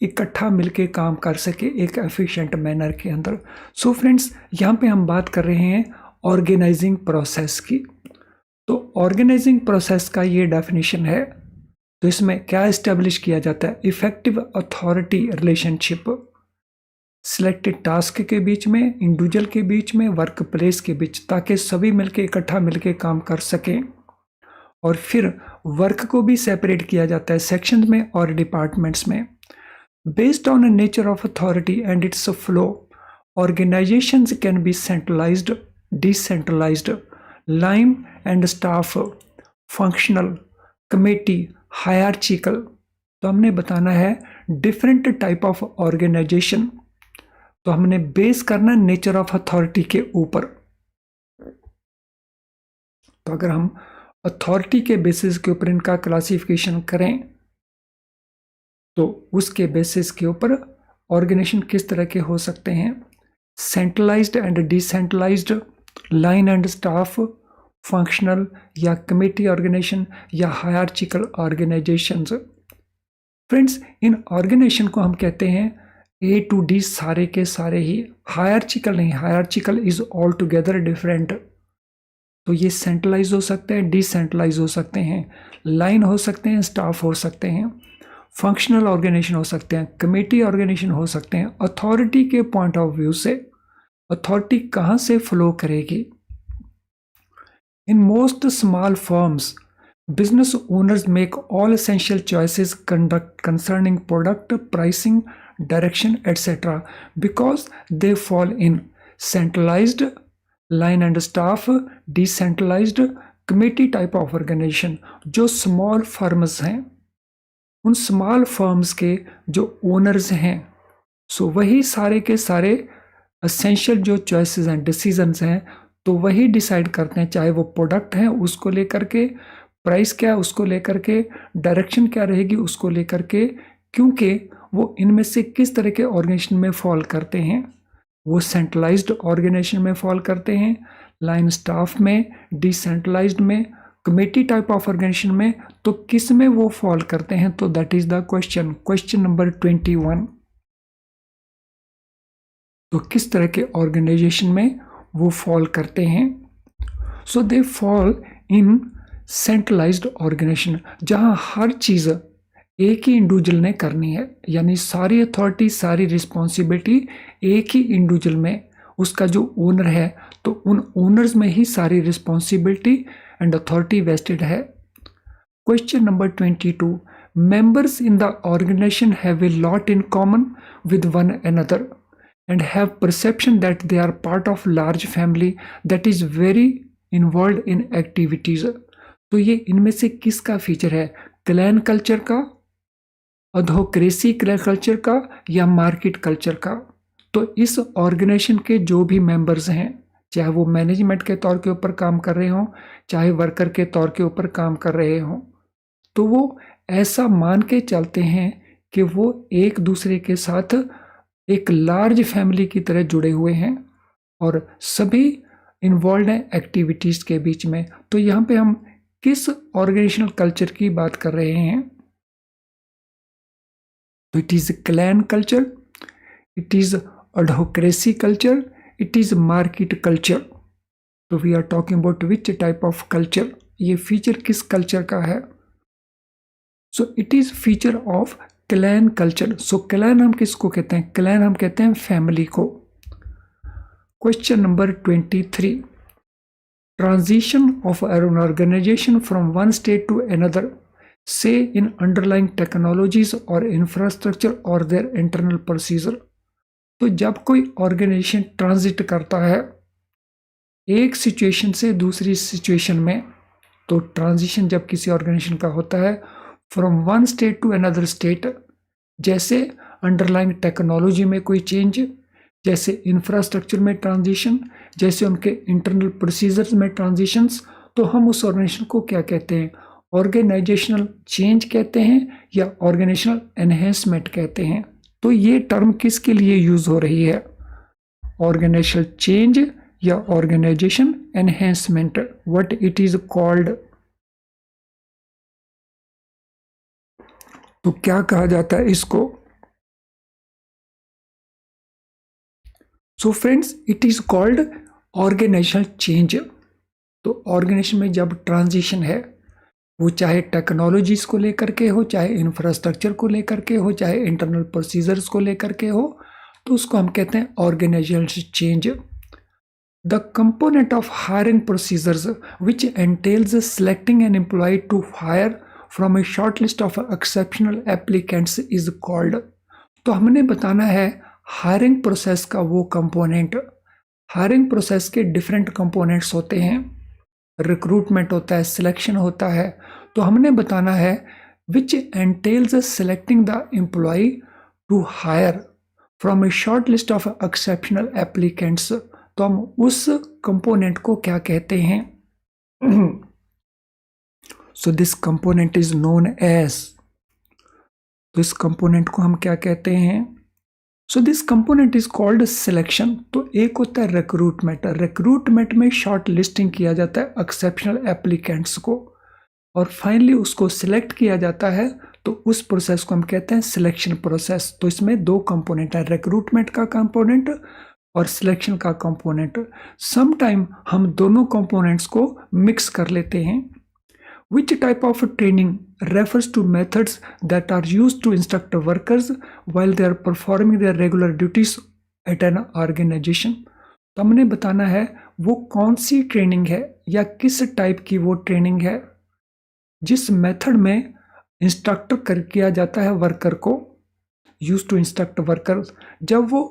इकट्ठा मिलके काम कर सके एक एफिशिएंट मैनर के अंदर। सो फ्रेंड्स, यहाँ पे हम बात कर रहे हैं ऑर्गेनाइजिंग प्रोसेस की। तो ऑर्गेनाइजिंग प्रोसेस का ये डेफिनेशन है। तो इसमें क्या इस्टेब्लिश किया जाता है, effective authority relationship selected task के बीच में, इंडिविजुअल के बीच में, वर्क प्लेस के बीच, ताकि सभी मिलके इकट्ठा मिलके काम कर सकें। और फिर वर्क को भी सेपरेट किया जाता है सेक्शन में और डिपार्टमेंट्स में। Based on the nature of authority and its flow, organizations can be centralized, decentralized, line and staff, functional, committee, hierarchical. तो हमने बताना है डिफरेंट टाइप ऑफ ऑर्गेनाइजेशन। तो हमने बेस करना नेचर ऑफ अथॉरिटी के ऊपर। तो अगर हम अथॉरिटी के बेसिस के ऊपर इनका क्लासिफिकेशन करें तो उसके बेसिस के ऊपर ऑर्गेनाइजेशन किस तरह के हो सकते हैं, centralised and decentralised, line and staff, functional या कमेटी ऑर्गेनाइजेशन या हायरार्चिकल ऑर्गेनाइजेशंस। फ्रेंड्स, इन ऑर्गेनाइजेशन को हम कहते हैं ए टू डी सारे के सारे ही, हायरार्चिकल नहीं, हायरार्चिकल इज ऑल टुगेदर डिफरेंट। तो ये सेंट्रलाइज हो सकते हैं, डिसेंट्रलाइज हो सकते हैं, लाइन हो सकते हैं, स्टाफ हो सकते हैं, फंक्शनल ऑर्गेनाइजेशन हो सकते हैं, कमेटी ऑर्गेनाइजेशन हो सकते हैं। अथॉरिटी के पॉइंट ऑफ व्यू से अथॉरिटी कहाँ से फ्लो करेगी? In most small firms business owners make all essential choices concerning product, pricing, direction, etc. because they fall in centralized, line and staff, decentralized, committee type of organization। जो small firms हैं उन small firms के जो owners हैं सो वही सारे के सारे essential जो choices हैं, decisions हैं, तो वही डिसाइड करते हैं, चाहे वो प्रोडक्ट है उसको लेकर के, प्राइस क्या है उसको लेकर के, डायरेक्शन क्या रहेगी उसको लेकर के, क्योंकि वो इनमें से किस तरह के ऑर्गेनाइजेशन में फॉल करते हैं। वो सेंट्रलाइज्ड ऑर्गेनाइजेशन में फॉल करते हैं, लाइन स्टाफ में, डिसेंट्रलाइज्ड में, कमेटी टाइप ऑफ ऑर्गेनाइजेशन में, तो किस में वो फॉल करते हैं? तो that is the question, question number 21। तो किस तरह के ऑर्गेनाइजेशन में वो फॉल करते हैं? So they fall in centralized organization, जहां हर चीज एक ही इंडिविजुअल ने करनी है, यानी सारी अथॉरिटी, सारी रिस्पॉन्सिबिलिटी एक ही इंडिविजुअल में, उसका जो ओनर है तो उन ओनर्स में ही सारी रिस्पॉन्सिबिलिटी एंड अथॉरिटी वेस्टेड है। Question number 22, members in the organisation have a lot in common with one another and have perception that they are part of large family that is very involved in activities। तो ये इनमें से किसका feature है? Clan culture का, अधोक्रेसी culture का, या market culture का? तो इस ऑर्गेनाइजेशन के जो भी मेंबर्स हैं, चाहे वो मैनेजमेंट के तौर के ऊपर काम कर रहे हों, चाहे वर्कर के तौर के ऊपर काम कर रहे हों, तो वो ऐसा मान के चलते हैं कि वो एक दूसरे के साथ एक लार्ज फैमिली की तरह जुड़े हुए हैं और सभी इन्वॉल्व हैं एक्टिविटीज के बीच में। तो यहाँ पे हम किस ऑर्गेनाइजेशनल कल्चर की बात कर रहे हैं? तो it is clan culture, it is adhocracy culture, it is market culture. तो we are talking about which type of culture, ये फीचर किस कल्चर का है? So it is feature of clan culture. So clan हम किसको कहते हैं? Clan हम कहते हैं फैमिली को। Question number 23, transition of an organisation from one state to another से इन अंडरलाइंग टेक्नोलॉजीज और इंफ्रास्ट्रक्चर और देयर इंटरनल प्रोसीजर। तो जब कोई ऑर्गेनाइजेशन ट्रांजिट करता है एक सिचुएशन से दूसरी सिचुएशन में, तो ट्रांजिशन जब किसी ऑर्गेनाइजेशन का होता है from one state to another state, जैसे अंडरलाइंग टेक्नोलॉजी में कोई चेंज, जैसे इंफ्रास्ट्रक्चर में ट्रांजिशन, जैसे उनके इंटरनल प्रोसीजर्स में ट्रांजिशंस, तो हम उस ऑर्गेनाइजेशन को क्या कहते हैं? ऑर्गेनाइजेशनल चेंज कहते हैं या ऑर्गेनाइजेशनल एनहेंसमेंट कहते हैं। तो ये टर्म किसके लिए यूज हो रही है? ऑर्गेनाइजेशनल चेंज या organisation enhancement, what it is called. तो क्या कहा जाता है इसको? So friends, it is called organisational change. तो ऑर्गेनाइजेशन में जब ट्रांजिशन है, वो चाहे टेक्नोलॉजीज को लेकर के हो, चाहे इंफ्रास्ट्रक्चर को लेकर के हो, चाहे इंटरनल प्रोसीजर्स को लेकर के हो, तो उसको हम कहते हैं organisational change. The component of hiring procedures which entails selecting an employee to hire from a short list of exceptional applicants is called. तो हमने बताना है हायरिंग प्रोसेस का वो कंपोनेंट। हायरिंग प्रोसेस के डिफरेंट कंपोनेंट्स होते हैं, रिक्रूटमेंट होता है, सिलेक्शन होता है। तो हमने बताना है which entails selecting the employ to hire from a short list of exceptional applicants. तो हम उस कंपोनेंट को क्या कहते हैं? So this component is known as, तो इस कंपोनेंट को हम क्या कहते हैं? So this component is called selection. तो एक होता है रिक्रूटमेंट, रिक्रूटमेंट में शॉर्ट लिस्टिंग किया जाता है एक्सेप्शनल एप्लीकेंट्स को और फाइनली उसको सिलेक्ट किया जाता है, तो उस प्रोसेस को हम कहते हैं सिलेक्शन प्रोसेस। तो इसमें दो कंपोनेंट है, रिक्रूटमेंट का कंपोनेंट और सिलेक्शन का कंपोनेंट। सम टाइम हम दोनों कंपोनेंट्स को मिक्स कर लेते हैं। Which type of training refers to methods that are used to instruct workers while they are performing their regular duties at an organization? तो हमने बताना है वो कौन सी ट्रेनिंग है या किस टाइप की वो ट्रेनिंग है जिस मेथड में इंस्ट्रक्टर कर किया जाता है वर्कर को, यूज टू इंस्ट्रक्ट वर्कर। जब वो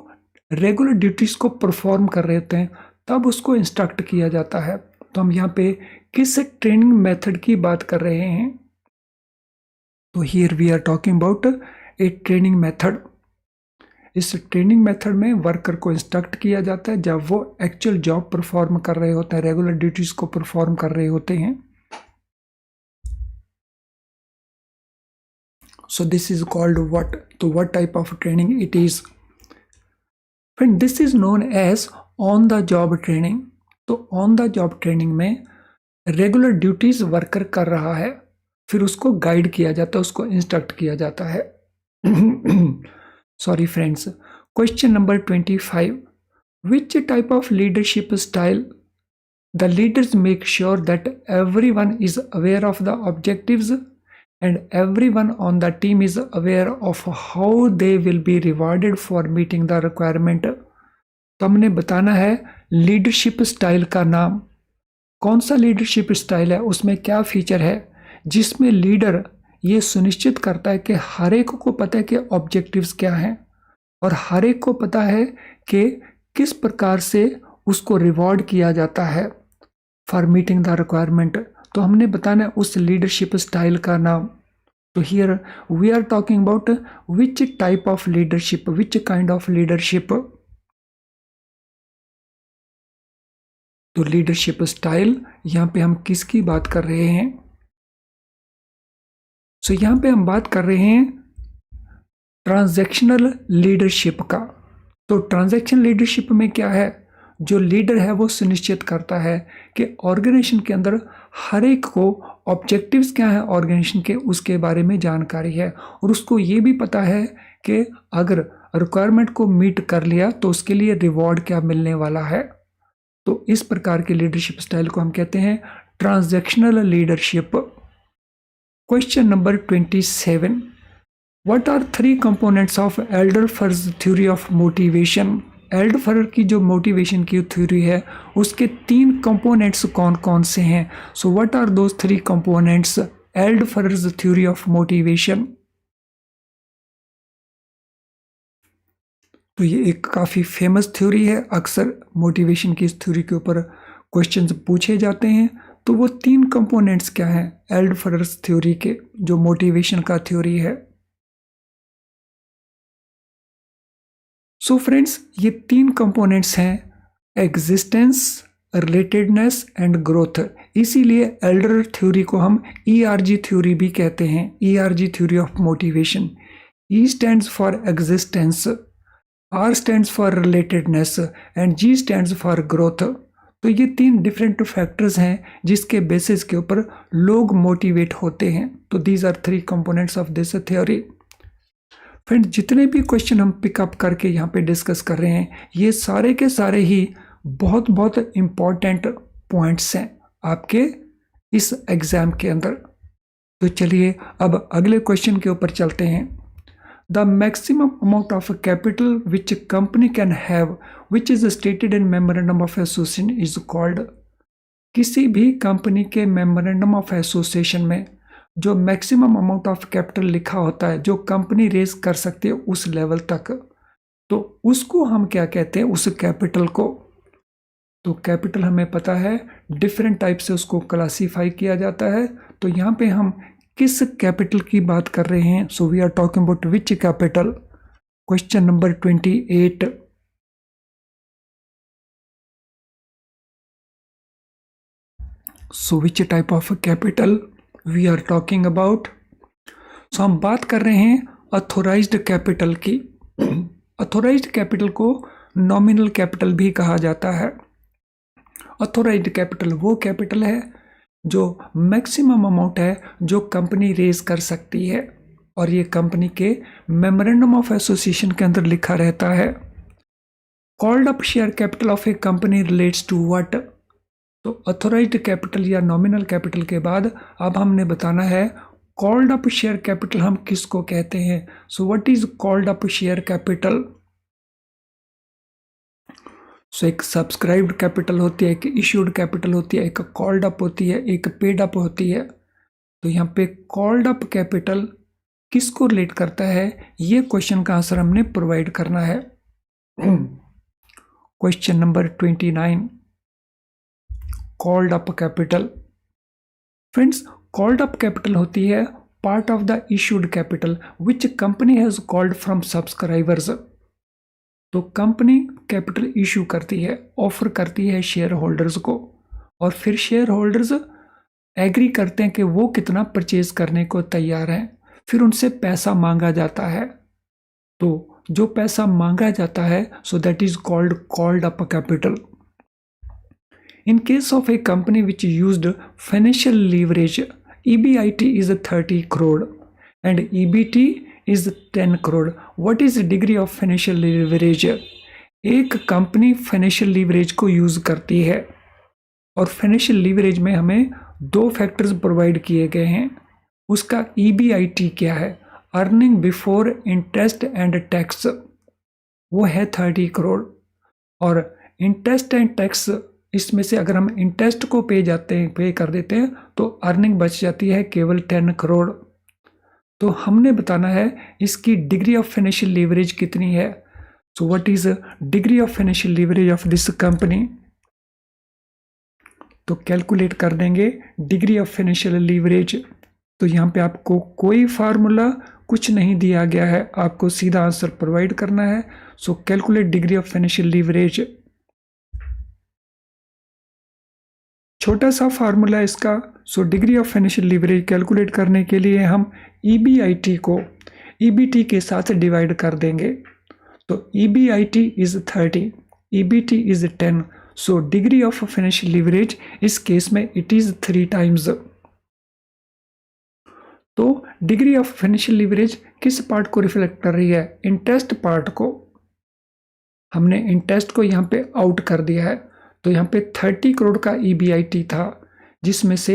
रेगुलर ड्यूटीज को परफॉर्म कर रहे होते हैं तब उसको इंस्ट्रक्ट किया जाता है। तो हम यहाँ पे किस ट्रेनिंग मेथड की बात कर रहे हैं? तो here we are talking about a training method. इस ट्रेनिंग मेथड में वर्कर को इंस्ट्रक्ट किया जाता है जब वो एक्चुअल जॉब परफॉर्म कर रहे होते हैं, रेगुलर ड्यूटीज को परफॉर्म कर रहे होते हैं। So this is called what? तो what type of training it is? Friend, this is known as on the job training. तो ऑन द जॉब ट्रेनिंग में रेगुलर ड्यूटीज वर्कर कर रहा है, फिर उसको गाइड किया जाता है, उसको इंस्ट्रक्ट किया जाता है। Sorry friends, question number 25, which type of leadership style the leaders make sure that everyone is aware of the objectives and everyone on the team is aware of how they will be rewarded for meeting the requirement. तो हमने बताना है leadership style का नाम। कौन सा leadership style है, उसमें क्या फीचर है जिसमें लीडर ये सुनिश्चित करता है कि हर एक को पता है कि ऑब्जेक्टिव्स क्या हैं और हर एक को पता है कि किस प्रकार से उसको रिवॉर्ड किया जाता है फॉर मीटिंग द रिक्वायरमेंट। तो हमने बताना है उस लीडरशिप स्टाइल का नाम। तो here we are talking about which type of leadership, which kind of leadership. तो लीडरशिप स्टाइल यहाँ पे हम किसकी बात कर रहे हैं? सो यहाँ पे हम बात कर रहे हैं ट्रांजैक्शनल लीडरशिप का। तो ट्रांजैक्शन लीडरशिप में क्या है? जो लीडर है वो सुनिश्चित करता है कि ऑर्गेनाइजेशन के अंदर हर एक को ऑब्जेक्टिव्स क्या है ऑर्गेनाइजेशन के, उसके बारे में जानकारी है और उसको ये भी पता है कि अगर रिक्वायरमेंट को मीट कर लिया तो उसके लिए रिवॉर्ड क्या मिलने वाला है। तो इस प्रकार की लीडरशिप स्टाइल को हम कहते हैं transactional leadership. Question number 27, what are 3 components of Alderfer's theory of motivation? Alderfer की जो मोटिवेशन की थ्योरी है उसके 3 कंपोनेंट्स कौन कौन से हैं? So what are those 3 components Alderfer's theory of motivation? तो ये एक काफ़ी फेमस थ्योरी है, अक्सर मोटिवेशन की इस थ्योरी के ऊपर क्वेश्चंस पूछे जाते हैं। तो वो 3 कंपोनेंट्स क्या हैं एल्डरफर्स थ्योरी के, जो मोटिवेशन का थ्योरी है? सो फ्रेंड्स, ये 3 कंपोनेंट्स हैं एग्जिस्टेंस, रिलेटेडनेस एंड ग्रोथ। इसीलिए एल्डर थ्योरी को हम ERG थ्योरी भी कहते हैं, ERG theory of motivation. E stands for existence, R stands for relatedness and G stands for growth. तो ये 3 डिफरेंट फैक्टर्स हैं जिसके बेसिस के ऊपर लोग मोटिवेट होते हैं। तो these are 3 components of this theory. Friend, जितने भी क्वेश्चन हम पिकअप करके यहाँ पे डिस्कस कर रहे हैं ये सारे के सारे ही बहुत बहुत इम्पॉर्टेंट पॉइंट्स हैं आपके इस एग्जाम के अंदर। तो चलिए अब अगले क्वेश्चन के ऊपर चलते हैं। The maximum amount of capital which company can have which is stated in memorandum of association is called. किसी भी कंपनी के मेमोरेंडम ऑफ एसोसिएशन में जो मैक्सिमम अमाउंट ऑफ कैपिटल लिखा होता है जो कंपनी रेज कर सकती है उस लेवल तक, तो उसको हम क्या कहते हैं, उस कैपिटल को। तो कैपिटल हमें पता है डिफरेंट टाइप से उसको क्लासीफाई किया जाता है। तो यहाँ पे हम किस कैपिटल की बात कर रहे हैं? So we are talking about which capital. Question number 28। So which type of capital we are talking about? So हम बात कर रहे हैं अथोराइज्ड कैपिटल की। अथोराइज्ड कैपिटल को नॉमिनल कैपिटल भी कहा जाता है। अथोराइज्ड कैपिटल वो कैपिटल है जो मैक्सिमम अमाउंट है जो कंपनी रेज कर सकती है, और ये कंपनी के मेमोरेंडम ऑफ एसोसिएशन के अंदर लिखा रहता है। Called up share capital of a company relates to what? तो अथोराइज्ड कैपिटल या नॉमिनल कैपिटल के बाद अब हमने बताना है कॉल्ड अप शेयर कैपिटल हम किसको कहते हैं। So what is called up share capital? So एक सब्सक्राइब्ड कैपिटल होती है, एक इश्यूड कैपिटल होती है, एक कॉल्ड अप होती है, एक पेड अप होती है। तो यहाँ पे कॉल्ड अप कैपिटल किसको रिलेट करता है, ये क्वेश्चन का आंसर हमने प्रोवाइड करना है। Question number 29, called up capital. Friends, called up capital होती है part of the issued capital which company has called from subscribers. तो कंपनी कैपिटल इशू करती है, ऑफर करती है शेयर होल्डर्स को, और फिर शेयर होल्डर्स एग्री करते हैं कि वो कितना परचेज करने को तैयार हैं। फिर उनसे पैसा मांगा जाता है। तो जो पैसा मांगा जाता है so that is called up capital. In case of a company which used financial leverage, EBIT is 30 crore and EBT is 10 crore. What is the degree of financial leverage? एक कंपनी फाइनेंशियल लीवरेज को use करती है, और financial leverage में हमें दो factors provide किए गए हैं। उसका EBIT क्या है? Earning before interest and tax, वो है 30 करोड़। और इंटरेस्ट एंड टैक्स, इसमें से अगर हम इंटरेस्ट को पे कर देते हैं तो अर्निंग बच जाती है केवल 10 करोड़। तो हमने बताना है इसकी डिग्री ऑफ फाइनेंशियल लीवरेज कितनी है। सो what is degree of financial leverage of this company? तो कैलकुलेट कर देंगे डिग्री ऑफ फाइनेंशियल लीवरेज। तो यहाँ पे आपको कोई फार्मूला कुछ नहीं दिया गया है, आपको सीधा आंसर प्रोवाइड करना है। सो calculate degree of financial leverage. छोटा सा फार्मूला इसका। So degree of financial leverage calculate करने के लिए हम EBIT को EBT के साथ डिवाइड कर देंगे। तो EBIT is 30, EBT is 10। So degree of financial leverage इस केस में इट इज 3 टाइम्स। तो डिग्री ऑफ फाइनेंशियल लीवरेज किस पार्ट को रिफ्लेक्ट कर रही है? इंटरेस्ट पार्ट को। हमने इंटरेस्ट को यहाँ पे आउट कर दिया है। तो यहाँ पे 30 करोड़ का EBIT था, जिसमें से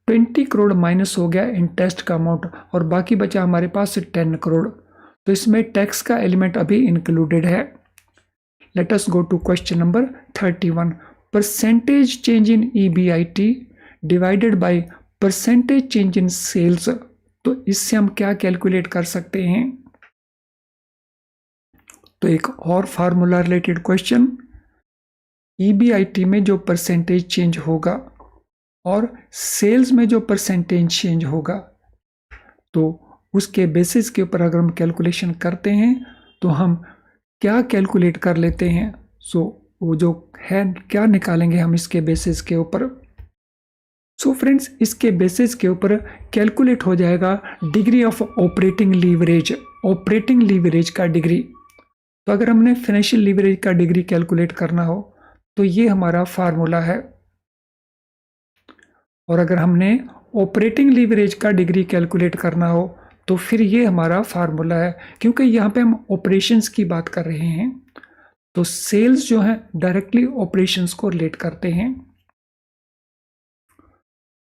20 करोड़ माइनस हो गया इंटरेस्ट का अमाउंट, और बाकी बचा हमारे पास 10 करोड़। तो इसमें टैक्स का एलिमेंट अभी इंक्लूडेड है। Let us go to question number 31। Percentage change in EBIT divided by percentage change in sales. तो इससे हम क्या कैलकुलेट कर सकते हैं? तो एक और फार्मूला रिलेटेड क्वेश्चन। EBIT में जो परसेंटेज चेंज होगा और सेल्स में जो परसेंटेज चेंज होगा, तो उसके बेसिस के ऊपर अगर हम कैलकुलेशन करते हैं तो हम क्या कैलकुलेट कर लेते हैं। सो वो जो है क्या निकालेंगे हम इसके बेसिस के ऊपर। सो फ्रेंड्स, इसके बेसिस के ऊपर कैलकुलेट हो जाएगा degree of operating leverage, operating leverage का डिग्री। तो अगर हमने फाइनेंशियल लीवरेज का डिग्री कैलकुलेट करना हो तो ये हमारा फार्मूला है, और अगर हमने ऑपरेटिंग लीवरेज का डिग्री कैलकुलेट करना हो तो फिर ये हमारा फार्मूला है। क्योंकि यहाँ पे हम ऑपरेशंस की बात कर रहे हैं, तो सेल्स जो है डायरेक्टली ऑपरेशंस को रिलेट करते हैं।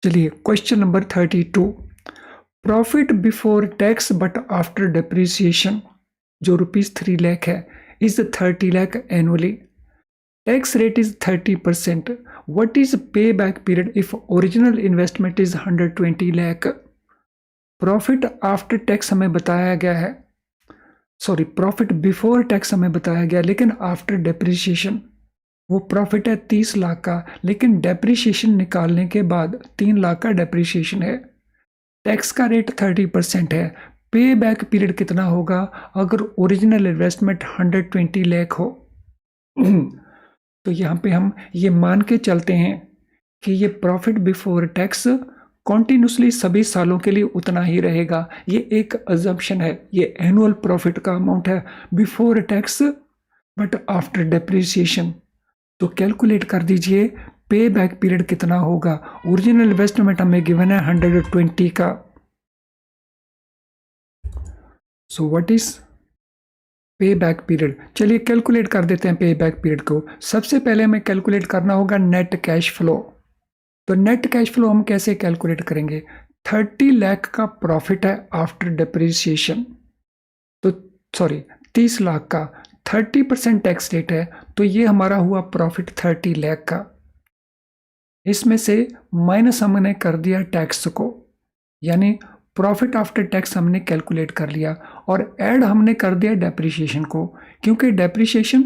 चलिए question number 32। Profit before tax but after depreciation, जो ₹3 लाख है, is 30 lakh annually. Tax rate is 30%. What is payback period if original investment is 120 lakh? Profit after tax हमें बताया गया है, सॉरी प्रॉफिट बिफोर टैक्स हमें बताया गया, लेकिन आफ्टर डेप्रिसिएशन वो प्रॉफिट है 30 लाख का, लेकिन डेप्रिसिएशन निकालने के बाद 3 लाख का डेप्रिसिएशन है। टैक्स का रेट 30% है। पे बैक पीरियड कितना होगा अगर ओरिजिनल इन्वेस्टमेंट 120 लाख हो? तो यहाँ पे हम ये मान के चलते हैं कि ये प्रॉफिट बिफोर टैक्स कॉन्टिन्यूसली सभी सालों के लिए उतना ही रहेगा। ये एक अजम्पशन है, ये एनुअल प्रॉफिट का अमाउंट है before tax but after depreciation. तो कैलकुलेट कर दीजिए पे बैक पीरियड कितना होगा। ओरिजिनल इन्वेस्टमेंट हमें गिवन है 120 का। सो व्हाट इज पे बैक पीरियड? चलिए कैलकुलेट कर देते हैं पे बैक पीरियड को। सबसे पहले हमें कैलकुलेट करना होगा नेट कैश फ्लो। तो नेट कैश फ्लो हम कैसे कैलकुलेट करेंगे? 30 लाख का प्रॉफिट है आफ्टर डेप्रिसिएशन, तो सॉरी 30 लाख का 30% टैक्स रेट है, तो ये हमारा हुआ प्रॉफिट 30 लाख का। इसमें से माइनस हमने कर दिया टैक्स को, यानी प्रॉफिट आफ्टर टैक्स हमने कैलकुलेट कर लिया, और ऐड हमने कर दिया डेप्रिसिएशन को, क्योंकि डेप्रिसिएशन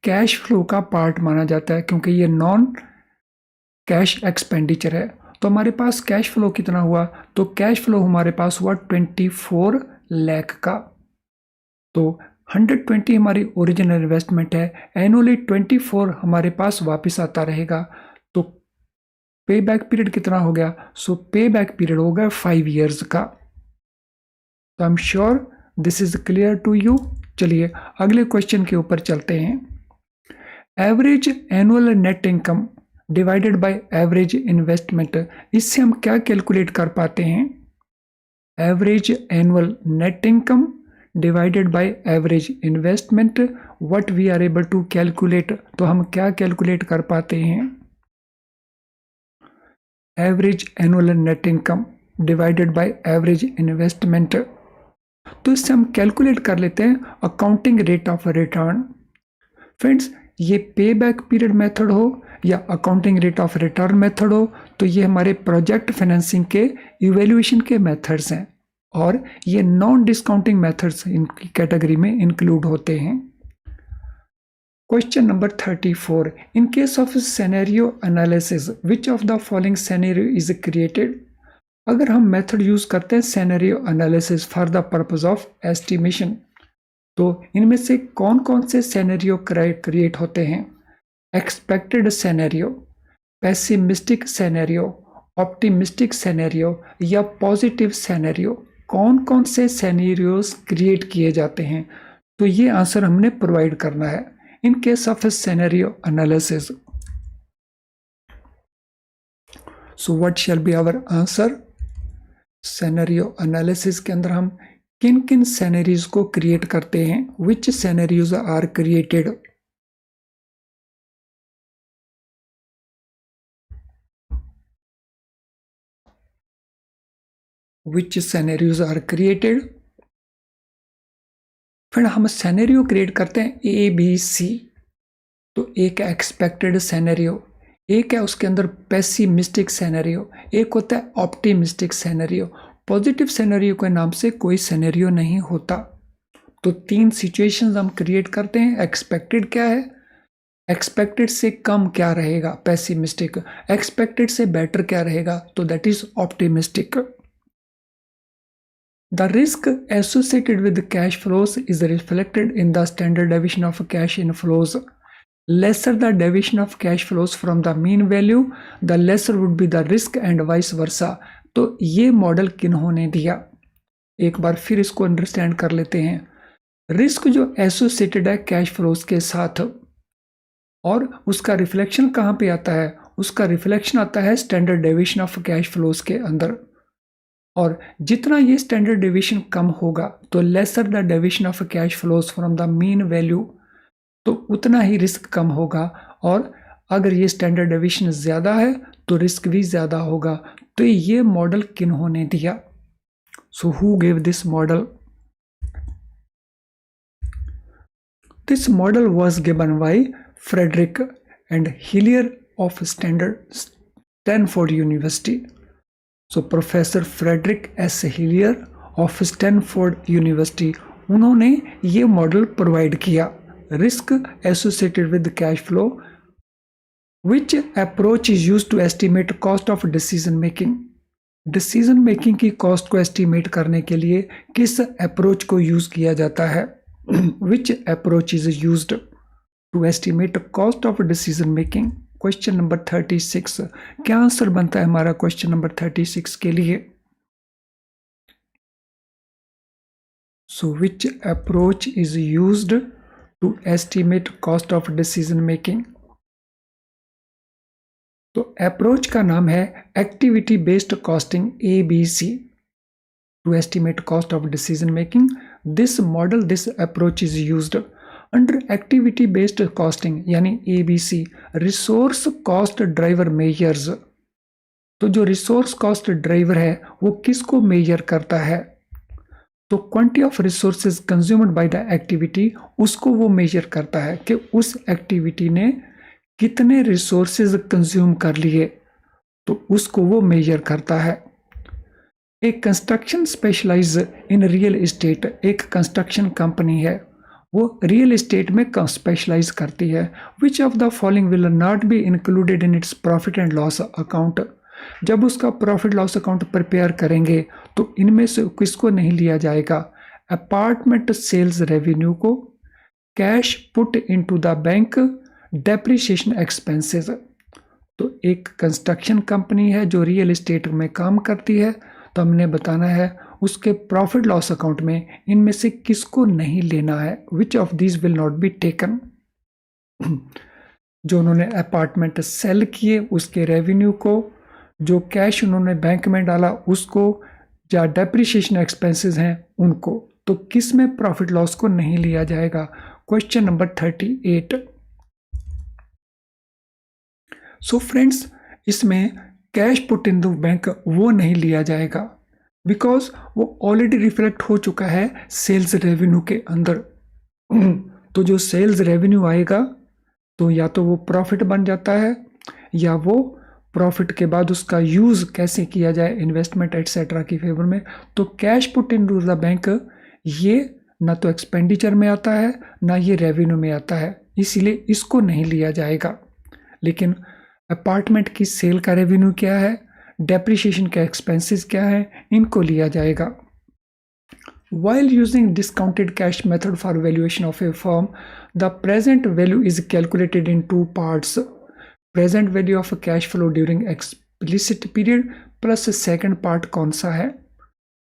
कैश फ्लो का पार्ट माना जाता है, क्योंकि ये नॉन कैश एक्सपेंडिचर है। तो हमारे पास कैश फ्लो कितना हुआ? तो कैश फ्लो हमारे पास हुआ 24 लाख का। तो 120 हमारी ओरिजिनल इन्वेस्टमेंट है, एनुअली 24 हमारे पास वापस आता रहेगा। तो पे बैक पीरियड कितना हो गया? सो पे बैक पीरियड हो गया 5 ईयर्स का। तो I am sure this is clear to you. चलिए अगले क्वेश्चन के ऊपर चलते हैं। Average annual net income divided by average investment, इससे हम क्या कैलकुलेट कर पाते हैं? Average annual net income divided by average investment, what we are able to calculate. तो हम क्या कैलकुलेट कर पाते हैं? Average annual net income divided by average investment. तो इससे हम कैलकुलेट कर लेते हैं accounting rate of return. Friends, ये पे बैक पीरियड मेथड हो या accounting rate of return method हो, तो ये हमारे प्रोजेक्ट फाइनेंसिंग के इवैल्यूएशन के मेथड्स हैं, और ये नॉन डिस्काउंटिंग मेथड्स इनकी कैटेगरी में इंक्लूड होते हैं। Question number 34, in case of scenario analysis which of the following scenario is created? अगर हम मेथड यूज करते हैं scenario analysis for the purpose of estimation, तो इनमें से कौन कौन से सिनेरियो क्रिएट होते हैं? Expected scenario, pessimistic scenario, optimistic scenario या पॉजिटिव सिनेरियो, कौन कौन से सिनेरियोस क्रिएट किए जाते हैं? तो ये आंसर हमने प्रोवाइड करना है in case of scenario analysis. So what shall be our answer? Scenario analysis के अंदर हम किन किन सिनेरियोज को क्रिएट करते हैं? Which scenarios are created? Which scenarios are created? फिर हम सिनेरियो क्रिएट करते हैं ए बी सी। तो एक है एक्सपेक्टेड सिनेरियो, एक है उसके अंदर पेसिमिस्टिक सिनेरियो, एक होता है ऑप्टिमिस्टिक सिनेरियो। पॉजिटिव सिनेरियो के नाम से कोई सिनेरियो नहीं होता। तो 3 सिचुएशंस हम क्रिएट करते हैं। एक्सपेक्टेड क्या है? एक्सपेक्टेड से कम क्या रहेगा? पेसिमिस्टिक। एक्सपेक्टेड से बेटर क्या रहेगा? तो that is optimistic. The risk associated with cash flows is reflected in the standard deviation of cash inflows. Lesser the deviation of cash flows from the mean value, the lesser would be the risk and vice versa. तो ये model किन्होंने दिया? एक बार फिर इसको understand कर लेते हैं। रिस्क जो एसोसिएटेड है कैश फ्लोज के साथ, और उसका रिफ्लेक्शन कहाँ पे आता है? उसका रिफ्लेक्शन आता है standard deviation of cash flows के अंदर। और जितना ये स्टैंडर्ड डेविएशन कम होगा, तो lesser the deviation of cash flows from the mean value, तो उतना ही रिस्क कम होगा। और अगर ये स्टैंडर्ड डेविएशन ज़्यादा है तो रिस्क भी ज़्यादा होगा। तो ये मॉडल किन्होंने दिया? So who gave this model? This model was given by Frederick and Hillier of Stanford University. So professor Frederick S Hillier of Stanford University, उन्होंने ये मॉडल प्रोवाइड किया। Risk associated with cash flow, which approach is used to estimate cost of decision making. Decision making की cost को estimate करने के लिए किस approach को यूज किया जाता है? Which approach is used to estimate cost of decision making. Question number 36, क्या आंसर बनता है हमारा क्वेश्चन नंबर 36 के लिए? So which approach is used to estimate cost of decision making. तो अप्रोच का नाम है activity based costing, ABC, to estimate cost of decision making. This model, this approach is used under activity based costing यानी ABC, resource cost driver measures. तो जो resource cost driver है वो किसको मेजर करता है? तो quantity of resources consumed by the activity, उसको वो मेजर करता है कि उस एक्टिविटी ने कितने रिसोर्सेज कंज्यूम कर लिए, तो उसको वो मेजर करता है। एक construction specialise in real estate, एक कंस्ट्रक्शन कंपनी है, वो रियल एस्टेट में स्पेशलाइज करती है। Which of the following will not be included in its profit and loss account. जब उसका प्रॉफिट लॉस अकाउंट प्रिपेयर करेंगे तो इनमें से किसको नहीं लिया जाएगा? अपार्टमेंट सेल्स रेवेन्यू को, cash put into the bank, depreciation expenses. तो एक कंस्ट्रक्शन कंपनी है जो रियल एस्टेट में काम करती है, तो हमने बताना है उसके प्रॉफिट लॉस अकाउंट में इनमें से किसको नहीं लेना है। Which of these will not be taken. जो उन्होंने अपार्टमेंट सेल किए उसके रेवेन्यू को, जो कैश उन्होंने बैंक में डाला उसको, या डेप्रिसिएशन एक्सपेंसेस हैं उनको, तो किस में प्रॉफिट लॉस को नहीं लिया जाएगा? Question number 38। सो फ्रेंड्स, इसमें cash put in the bank वो नहीं लिया जाएगा, बिकॉज वो ऑलरेडी रिफ्लेक्ट हो चुका है सेल्स रेवेन्यू के अंदर। तो जो सेल्स रेवेन्यू आएगा तो या तो वो प्रॉफिट बन जाता है, या वो प्रॉफिट के बाद उसका यूज कैसे किया जाए इन्वेस्टमेंट एटसेट्रा की फेवर में। तो cash put into the bank ये ना तो एक्सपेंडिचर में आता है ना ये रेवेन्यू में आता है, इसीलिए इसको नहीं लिया जाएगा। लेकिन अपार्टमेंट की सेल का रेवेन्यू क्या है, डेप्रिसिएशन के एक्सपेंसेस क्या है, इनको लिया जाएगा। While using discounted cash method for valuation of a firm, the present value is calculated in two parts. Present value of cash flow during explicit period plus second part कौन सा है?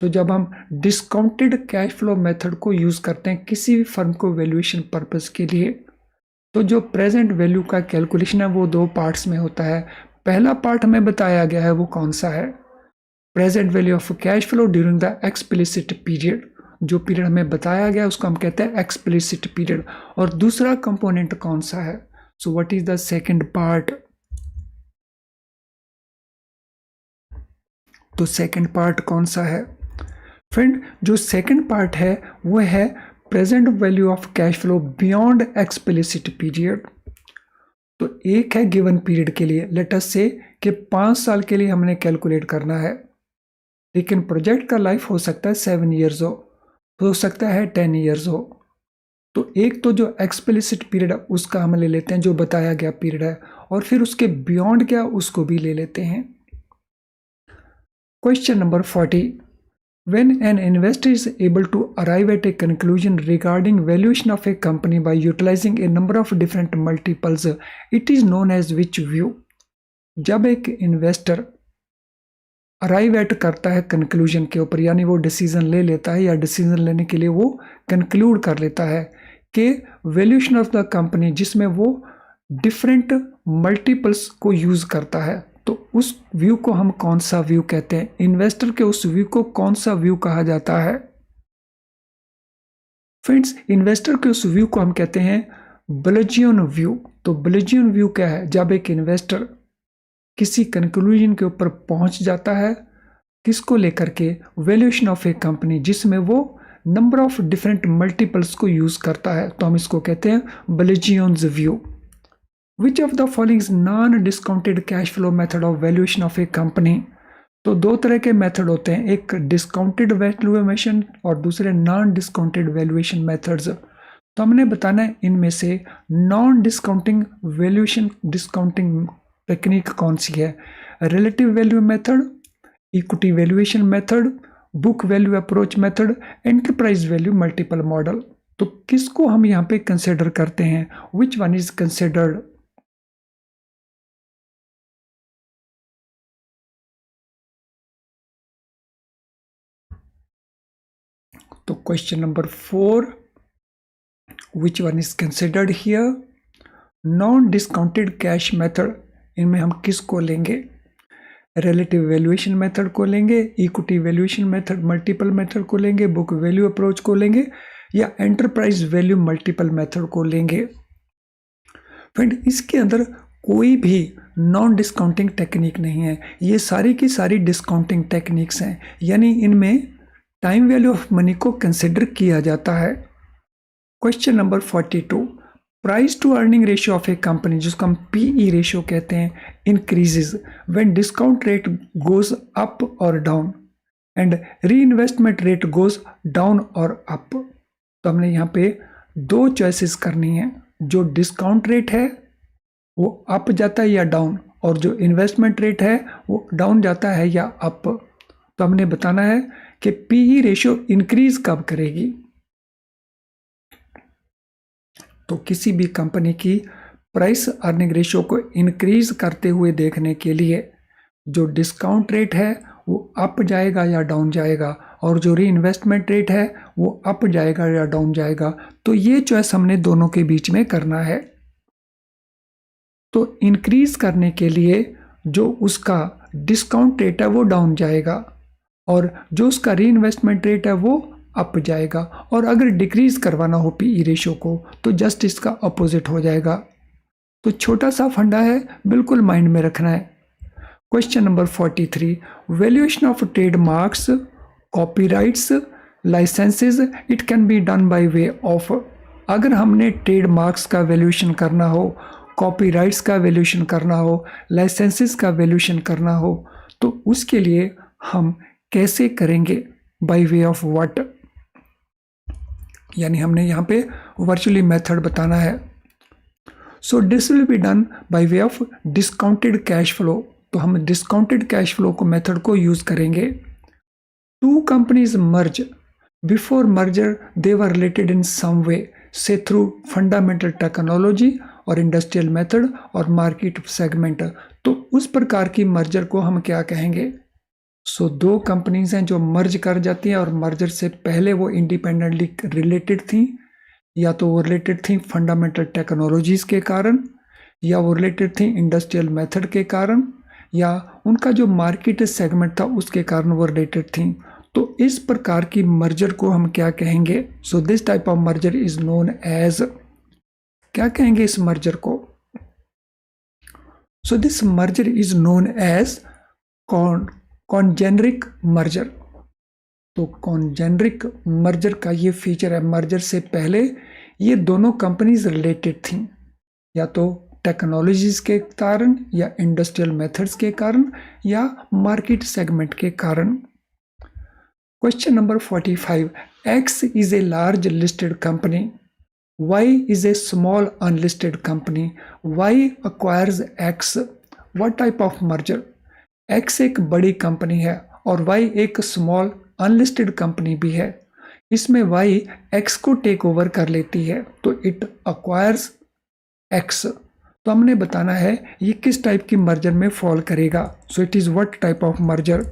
तो जब हम डिस्काउंटेड कैश फ्लो मेथड को use करते हैं किसी भी फर्म को वैल्यूएशन पर्पस के लिए, तो जो प्रेजेंट वैल्यू का कैलकुलेशन है वो दो पार्ट्स में होता है। पहला पार्ट हमें बताया गया है वो कौन सा है? Present value of cash flow during the explicit period. जो पीरियड हमें बताया गया उसको हम कहते हैं एक्सप्लिसिट पीरियड। और दूसरा कंपोनेंट कौन सा है? सो what is the second part? तो सेकंड पार्ट कौन सा है फ्रेंड? जो सेकंड पार्ट है वो है present value of cash flow beyond explicit period. तो एक है गिवन पीरियड के लिए, लेट अस से कि 5 साल के लिए हमने कैलकुलेट करना है, लेकिन प्रोजेक्ट का लाइफ हो सकता है 7 ईयर्स हो सकता है 10 ईयर्स हो। तो एक तो जो एक्सप्लिसिट पीरियड है उसका हम ले लेते हैं, जो बताया गया पीरियड है, और फिर उसके बियॉन्ड क्या उसको भी ले लेते हैं। Question number 40, when an investor is able to arrive at a conclusion regarding valuation of a company by utilizing a number of different multiples, it is known as which view? जब एक investor arrive at करता है conclusion के ऊपर, यानी वो decision ले लेता है या डिसीजन लेने के लिए वो कंक्लूड कर लेता है कि वैल्यूएशन ऑफ द कंपनी जिसमें वो डिफरेंट मल्टीपल्स को यूज करता है, तो उस व्यू को हम कौन सा व्यू कहते हैं? इन्वेस्टर के उस व्यू को कौन सा व्यू कहा जाता है? फ्रेंड्स, इन्वेस्टर के उस व्यू को हम कहते हैं बलेजियन व्यू। तो बलेजियन व्यू क्या है? जब एक इन्वेस्टर किसी कंक्लूजन के ऊपर पहुंच जाता है, किसको लेकर के? वैल्यूएशन ऑफ ए कंपनी जिसमें वो नंबर ऑफ डिफरेंट मल्टीपल्स को यूज करता है, तो हम इसको कहते हैं बलेजियंस view. Which of the following is non-discounted cash flow method of valuation of a company? तो दो तरह के मेथड होते हैं, एक डिस्काउंटेड वैल्यूएशन और दूसरे नॉन डिस्काउंटेड वैल्यूएशन मेथड्स। तो हमने बताना है इनमें से non discounting valuation discounting technique कौन सी है। Relative value method, equity valuation method, book value approach method, enterprise value multiple model. तो किसको हम यहाँ पे कंसिडर करते हैं, विच वन इज कंसिडर्ड। तो question number 4, which one is considered here. Non discounted cash method, इनमें हम किसको लेंगे, रिलेटिव वैल्यूएशन मेथड को लेंगे, equity valuation method multiple method को लेंगे, बुक वैल्यू अप्रोच को लेंगे, या एंटरप्राइज वैल्यू मल्टीपल मेथड को लेंगे। फ्रेंड, इसके अंदर कोई भी नॉन डिस्काउंटिंग टेक्निक नहीं है, ये सारी की सारी डिस्काउंटिंग टेक्निक्स हैं, यानी इनमें टाइम वैल्यू ऑफ मनी को कंसिडर किया जाता है। Question number 42, price to earning ratio of a company, जिसको हम पीई रेशियो कहते हैं, increases when discount rate goes up और down and reinvestment rate goes down और अप। तो हमने यहाँ पे दो चॉइसेस करनी है, जो डिस्काउंट रेट है वो अप जाता है या डाउन, और जो इन्वेस्टमेंट रेट है वो डाउन जाता है या अप। तो हमने बताना है कि पीई रेशियो इंक्रीज कब करेगी। तो किसी भी कंपनी की प्राइस अर्निंग रेशियो को इंक्रीज करते हुए देखने के लिए जो डिस्काउंट रेट है वो अप जाएगा या डाउन जाएगा, और जो री इन्वेस्टमेंट रेट है वो अप जाएगा या डाउन जाएगा। तो ये चॉइस हमने दोनों के बीच में करना है। तो इंक्रीज करने के लिए जो उसका डिस्काउंट रेट है वो डाउन जाएगा, और जो उसका री इन्वेस्टमेंट रेट है वो अप जाएगा, और अगर डिक्रीज करवाना हो पीई रेशियो को तो जस्ट इसका अपोजिट हो जाएगा। तो छोटा सा फंडा है, बिल्कुल माइंड में रखना है। Question number 43, valuation of trademarks, copyrights, licences, it can be done by way of. अगर हमने ट्रेडमार्क्स का वैल्यूएशन करना हो, कॉपीराइट्स का वैल्यूएशन करना हो, लाइसेंसेस का वैल्यूएशन करना हो, तो उसके लिए हम कैसे करेंगे, बाय वे ऑफ व्हाट। यानी हमने यहाँ पे वर्चुअली मेथड बताना है। So this will be done by way of discounted cash flow. तो हम डिस्काउंटेड कैश फ्लो को मेथड को यूज करेंगे। Two companies merge, before merger they were related in some way, say through fundamental technology और industrial method और market segment. तो उस प्रकार की मर्जर को हम क्या कहेंगे। सो दो कंपनीज हैं जो मर्ज कर जाती हैं, और मर्जर से पहले वो इंडिपेंडेंटली रिलेटेड थी, या तो वो रिलेटेड थी फंडामेंटल टेक्नोलॉजीज के कारण, या वो रिलेटेड थी इंडस्ट्रियल मेथड के कारण, या उनका जो मार्केट सेगमेंट था उसके कारण वो रिलेटेड थी। तो इस प्रकार की मर्जर को हम क्या कहेंगे। So this type of merger is known as, क्या कहेंगे इस मर्जर को। So this merger is known as congeneric merger. तो कॉन्जेनरिक मर्जर का ये फीचर है, मर्जर से पहले ये दोनों कंपनीज रिलेटेड थी, या तो टेक्नोलॉजीज के कारण, या इंडस्ट्रियल मेथड्स के कारण, या मार्केट सेगमेंट के कारण। Question number 45, X is a large listed company, Y is a small unlisted company, Y acquires X, what type of merger। X एक बड़ी कंपनी है और Y एक स्मॉल अनलिस्टेड कंपनी भी है। इसमें Y X को टेक ओवर कर लेती है, तो इट अक्वायर्स X। तो हमने बताना है ये किस टाइप की मर्जर में फॉल करेगा। So it is what type of merger.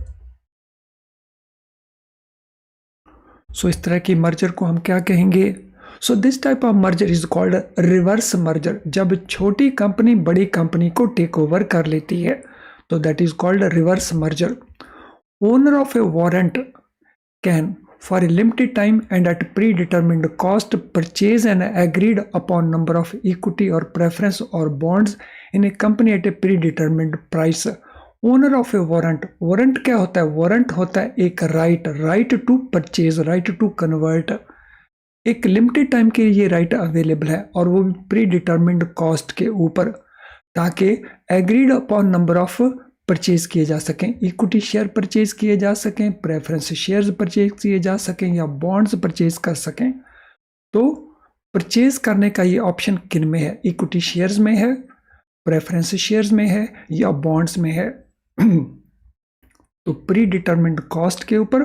So इस तरह की मर्जर को हम क्या कहेंगे। So this type of merger is called reverse merger. जब छोटी कंपनी बड़ी कंपनी को टेक ओवर कर लेती है तो that is called reverse merger. Owner of a warrant can for a limited time and at predetermined cost purchase an agreed upon number of equity or preference or bonds in a company at a predetermined price। Owner of a warrant, warrant क्या होता है। Warrant होता है एक right to purchase, right to convert. एक limited time के लिए right available है और वो प्री डिटर्मिन्ड कॉस्ट के ऊपर, ताकि agreed upon number of purchase किए जा सकें, इक्विटी शेयर परचेज किए जा सकें, प्रेफरेंस शेयर्स परचेज किए जा सकें या बॉन्ड्स परचेज कर सकें। तो परचेज करने का ये ऑप्शन किन में है? इक्विटी शेयर्स में है, प्रेफरेंस शेयर्स में है या बॉन्ड्स में है? तो प्री डिटरमिन्ड कॉस्ट के ऊपर,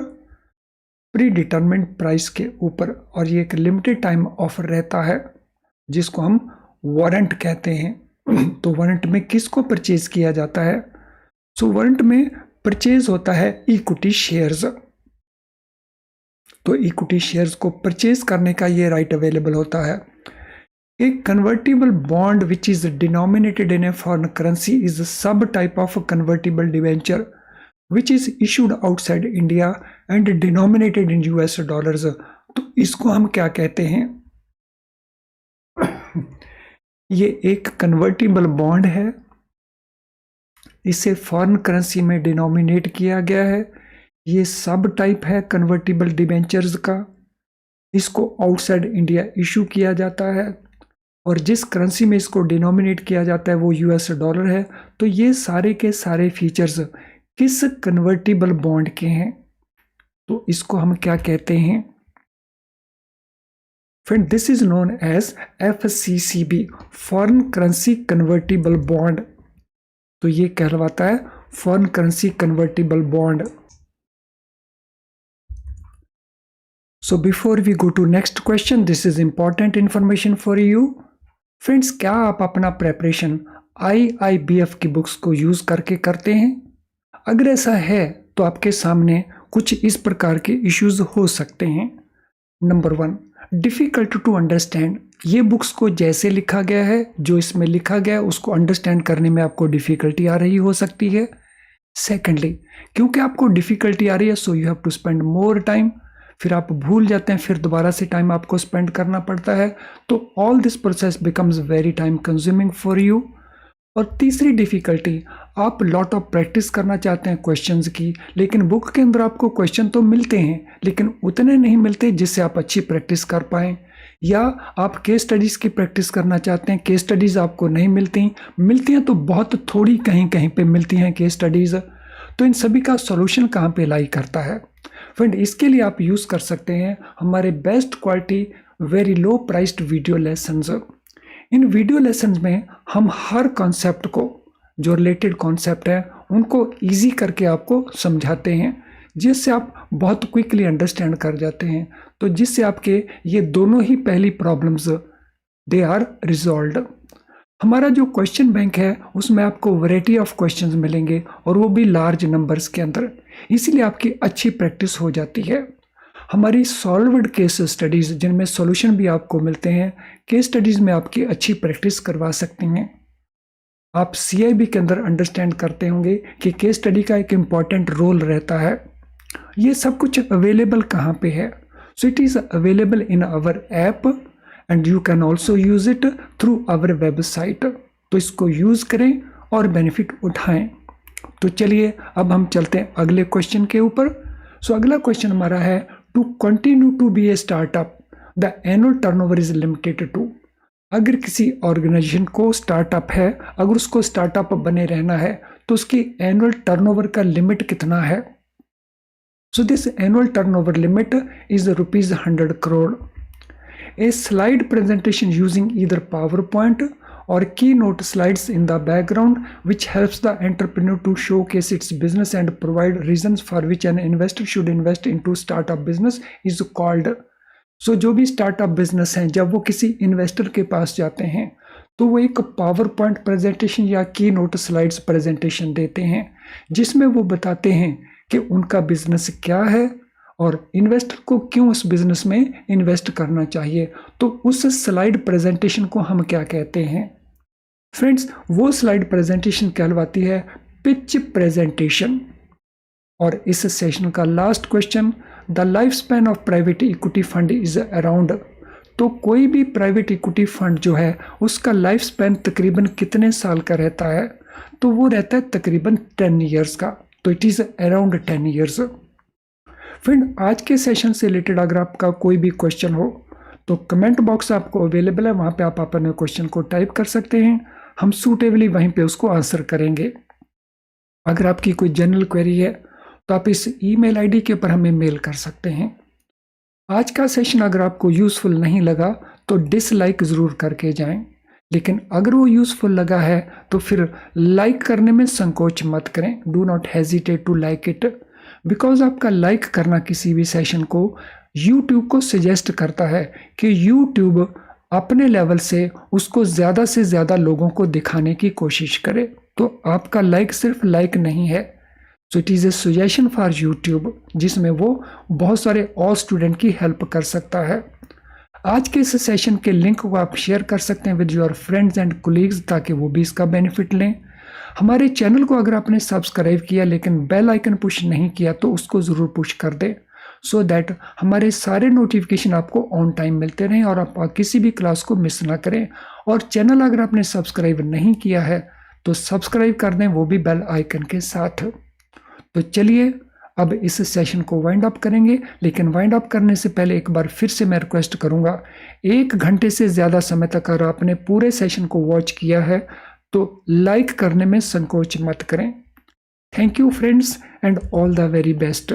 प्री डिटरमिन्ड प्राइस के ऊपर, और ये एक लिमिटेड टाइम ऑफर रहता है जिसको हम वारंट कहते हैं। तो वारंट में किसको परचेज किया जाता है? सो वारंट में परचेज होता है इक्विटी शेयर्स। तो इक्विटी शेयर्स को परचेज करने का ये राइट अवेलेबल होता है। एक convertible bond which is denominated in a foreign currency is a sub type of convertible debenture which is issued outside India and denominated in US dollars। तो इसको हम क्या कहते हैं? ये एक कन्वर्टिबल बॉन्ड है, इसे फॉरेन करेंसी में डिनोमिनेट किया गया है, ये सब टाइप है कन्वर्टिबल डिबेंचर्स का, इसको आउटसाइड इंडिया इशू किया जाता है और जिस करेंसी में इसको डिनोमिनेट किया जाता है वो US डॉलर है। तो ये सारे के सारे फीचर्स किस कन्वर्टिबल बॉन्ड के हैं? तो इसको हम क्या कहते हैं? Friend, this is known as FCCB, foreign currency convertible bond. तो ये कहलाता है foreign currency convertible bond. So before we go to next question, this is important information for you. Friends, क्या आप अपना प्रेपरेशन IIBF की बुक्स को use करके करते हैं? अगर ऐसा है तो आपके सामने कुछ इस प्रकार के इश्यूज हो सकते हैं। Number 1, difficult to understand. ये बुक्स को जैसे लिखा गया है, जो इसमें लिखा गया है उसको अंडरस्टैंड करने में आपको डिफिकल्टी आ रही हो सकती है। सेकेंडली, क्योंकि आपको डिफिकल्टी आ रही है so you have to spend more time, फिर आप भूल जाते हैं, फिर दोबारा से टाइम आपको स्पेंड करना पड़ता है। तो all this process becomes very time consuming for you. और तीसरी डिफिकल्टी, आप लॉट ऑफ प्रैक्टिस करना चाहते हैं क्वेश्चंस की, लेकिन बुक के अंदर आपको क्वेश्चन तो मिलते हैं लेकिन उतने नहीं मिलते जिससे आप अच्छी प्रैक्टिस कर पाएं। या आप केस स्टडीज़ की प्रैक्टिस करना चाहते हैं, केस स्टडीज़ आपको नहीं मिलती हैं तो बहुत थोड़ी कहीं कहीं पे मिलती हैं केस स्टडीज़। तो इन सभी का सॉल्यूशन कहाँ पे लाई करता है? फ्रेंड, इसके लिए आप यूज़ कर सकते हैं हमारे best quality very low priced video lessons. इन वीडियो लेसन्स में हम हर कॉन्सेप्ट को, जो रिलेटेड कॉन्सेप्ट है उनको इजी करके आपको समझाते हैं, जिससे आप बहुत क्विकली अंडरस्टैंड कर जाते हैं। तो जिससे आपके ये दोनों ही पहली प्रॉब्लम्स दे आर रिजॉल्व्ड। हमारा जो क्वेश्चन बैंक है उसमें आपको वैरायटी ऑफ क्वेश्चंस मिलेंगे और वो भी लार्ज नंबर्स के अंदर, इसीलिए आपकी अच्छी प्रैक्टिस हो जाती है। हमारी सॉल्व्ड केस स्टडीज़ जिनमें सॉल्यूशन भी आपको मिलते हैं, केस स्टडीज़ में आपकी अच्छी प्रैक्टिस करवा सकते हैं। आप CIB के अंदर अंडरस्टैंड करते होंगे कि केस स्टडी का एक इम्पॉर्टेंट रोल रहता है। ये सब कुछ अवेलेबल कहाँ पे है? So it is available in our app and you can also use it through our website. तो इसको यूज़ करें और बेनिफिट उठाएं। तो चलिए अब हम चलते हैं अगले क्वेश्चन के ऊपर। सो अगला क्वेश्चन हमारा है, to continue to be a startup the annual turnover is limited to. अगर किसी ऑर्गेनाइजेशन को स्टार्टअप है, अगर उसको स्टार्टअप बने रहना है तो उसकी एनुअल टर्नओवर का लिमिट कितना है? So this annual turnover limit is ₹100 crore। A slide presentation using either PowerPoint or keynote slides in the background which helps the entrepreneur to showcase its business and provide reasons for which an investor should invest into startup business is called। So जो भी startup business हैं, जब वो किसी investor के पास जाते हैं तो वो एक पावर पॉइंट प्रेजेंटेशन या की नोट स्लाइड्स प्रेजेंटेशन देते हैं जिसमें वो बताते हैं कि उनका बिजनेस क्या है और इन्वेस्टर को क्यों उस बिजनेस में इन्वेस्ट करना चाहिए। तो उस स्लाइड प्रेजेंटेशन को हम क्या कहते हैं? फ्रेंड्स, वो स्लाइड प्रेजेंटेशन कहलवाती है पिच प्रेजेंटेशन। और इस सेशन का last question, the life span of private equity fund is around. तो कोई भी प्राइवेट इक्विटी फंड जो है उसका लाइफ स्पैन तकरीबन कितने साल का रहता है? तो वो रहता है तकरीबन 10 ईयर्स का। तो it is around 10 years. Friend, आज के सेशन से रिलेटेड अगर आपका कोई भी क्वेश्चन हो तो कमेंट बॉक्स आपको अवेलेबल है, वहाँ पे आप अपने क्वेश्चन को टाइप कर सकते हैं, हम सूटेबली वहीं पे उसको आंसर करेंगे। अगर आपकी कोई जनरल क्वेरी है तो आप इस ईमेल आईडी के ऊपर हमें मेल कर सकते हैं। आज का सेशन अगर आपको यूज़फुल नहीं लगा तो डिसलाइक ज़रूर करके जाएं, लेकिन अगर वो यूज़फुल लगा है तो फिर लाइक करने में संकोच मत करें। Do not hesitate to like it, because आपका लाइक करना किसी भी सेशन को यूट्यूब को सजेस्ट करता है कि यूट्यूब अपने लेवल से उसको ज़्यादा से ज़्यादा लोगों को दिखाने की कोशिश करे। तो आपका लाइक सिर्फ लाइक नहीं है, so it is a suggestion for YouTube, जिसमें वो बहुत सारे और स्टूडेंट की हेल्प कर सकता है। आज के इस सेशन के लिंक को आप शेयर कर सकते हैं with your friends and colleagues, ताकि वो भी इसका बेनिफिट लें। हमारे चैनल को अगर आपने सब्सक्राइब किया लेकिन बेल आइकन पुश नहीं किया तो उसको ज़रूर पुश कर दें, सो दैट हमारे सारे नोटिफिकेशन आपको ऑन टाइम मिलते रहें और आप किसी भी क्लास को मिस ना करें। और चैनल अगर आपने सब्सक्राइब नहीं किया है तो सब्सक्राइब कर दें, वो भी बेल आइकन के साथ। तो चलिए अब इस सेशन को वाइंड अप करेंगे, लेकिन वाइंड अप करने से पहले एक बार फिर से मैं रिक्वेस्ट करूंगा, 1 घंटे से ज़्यादा समय तक अगर आपने पूरे सेशन को वॉच किया है तो लाइक करने में संकोच मत करें। Thank you friends and all the very best.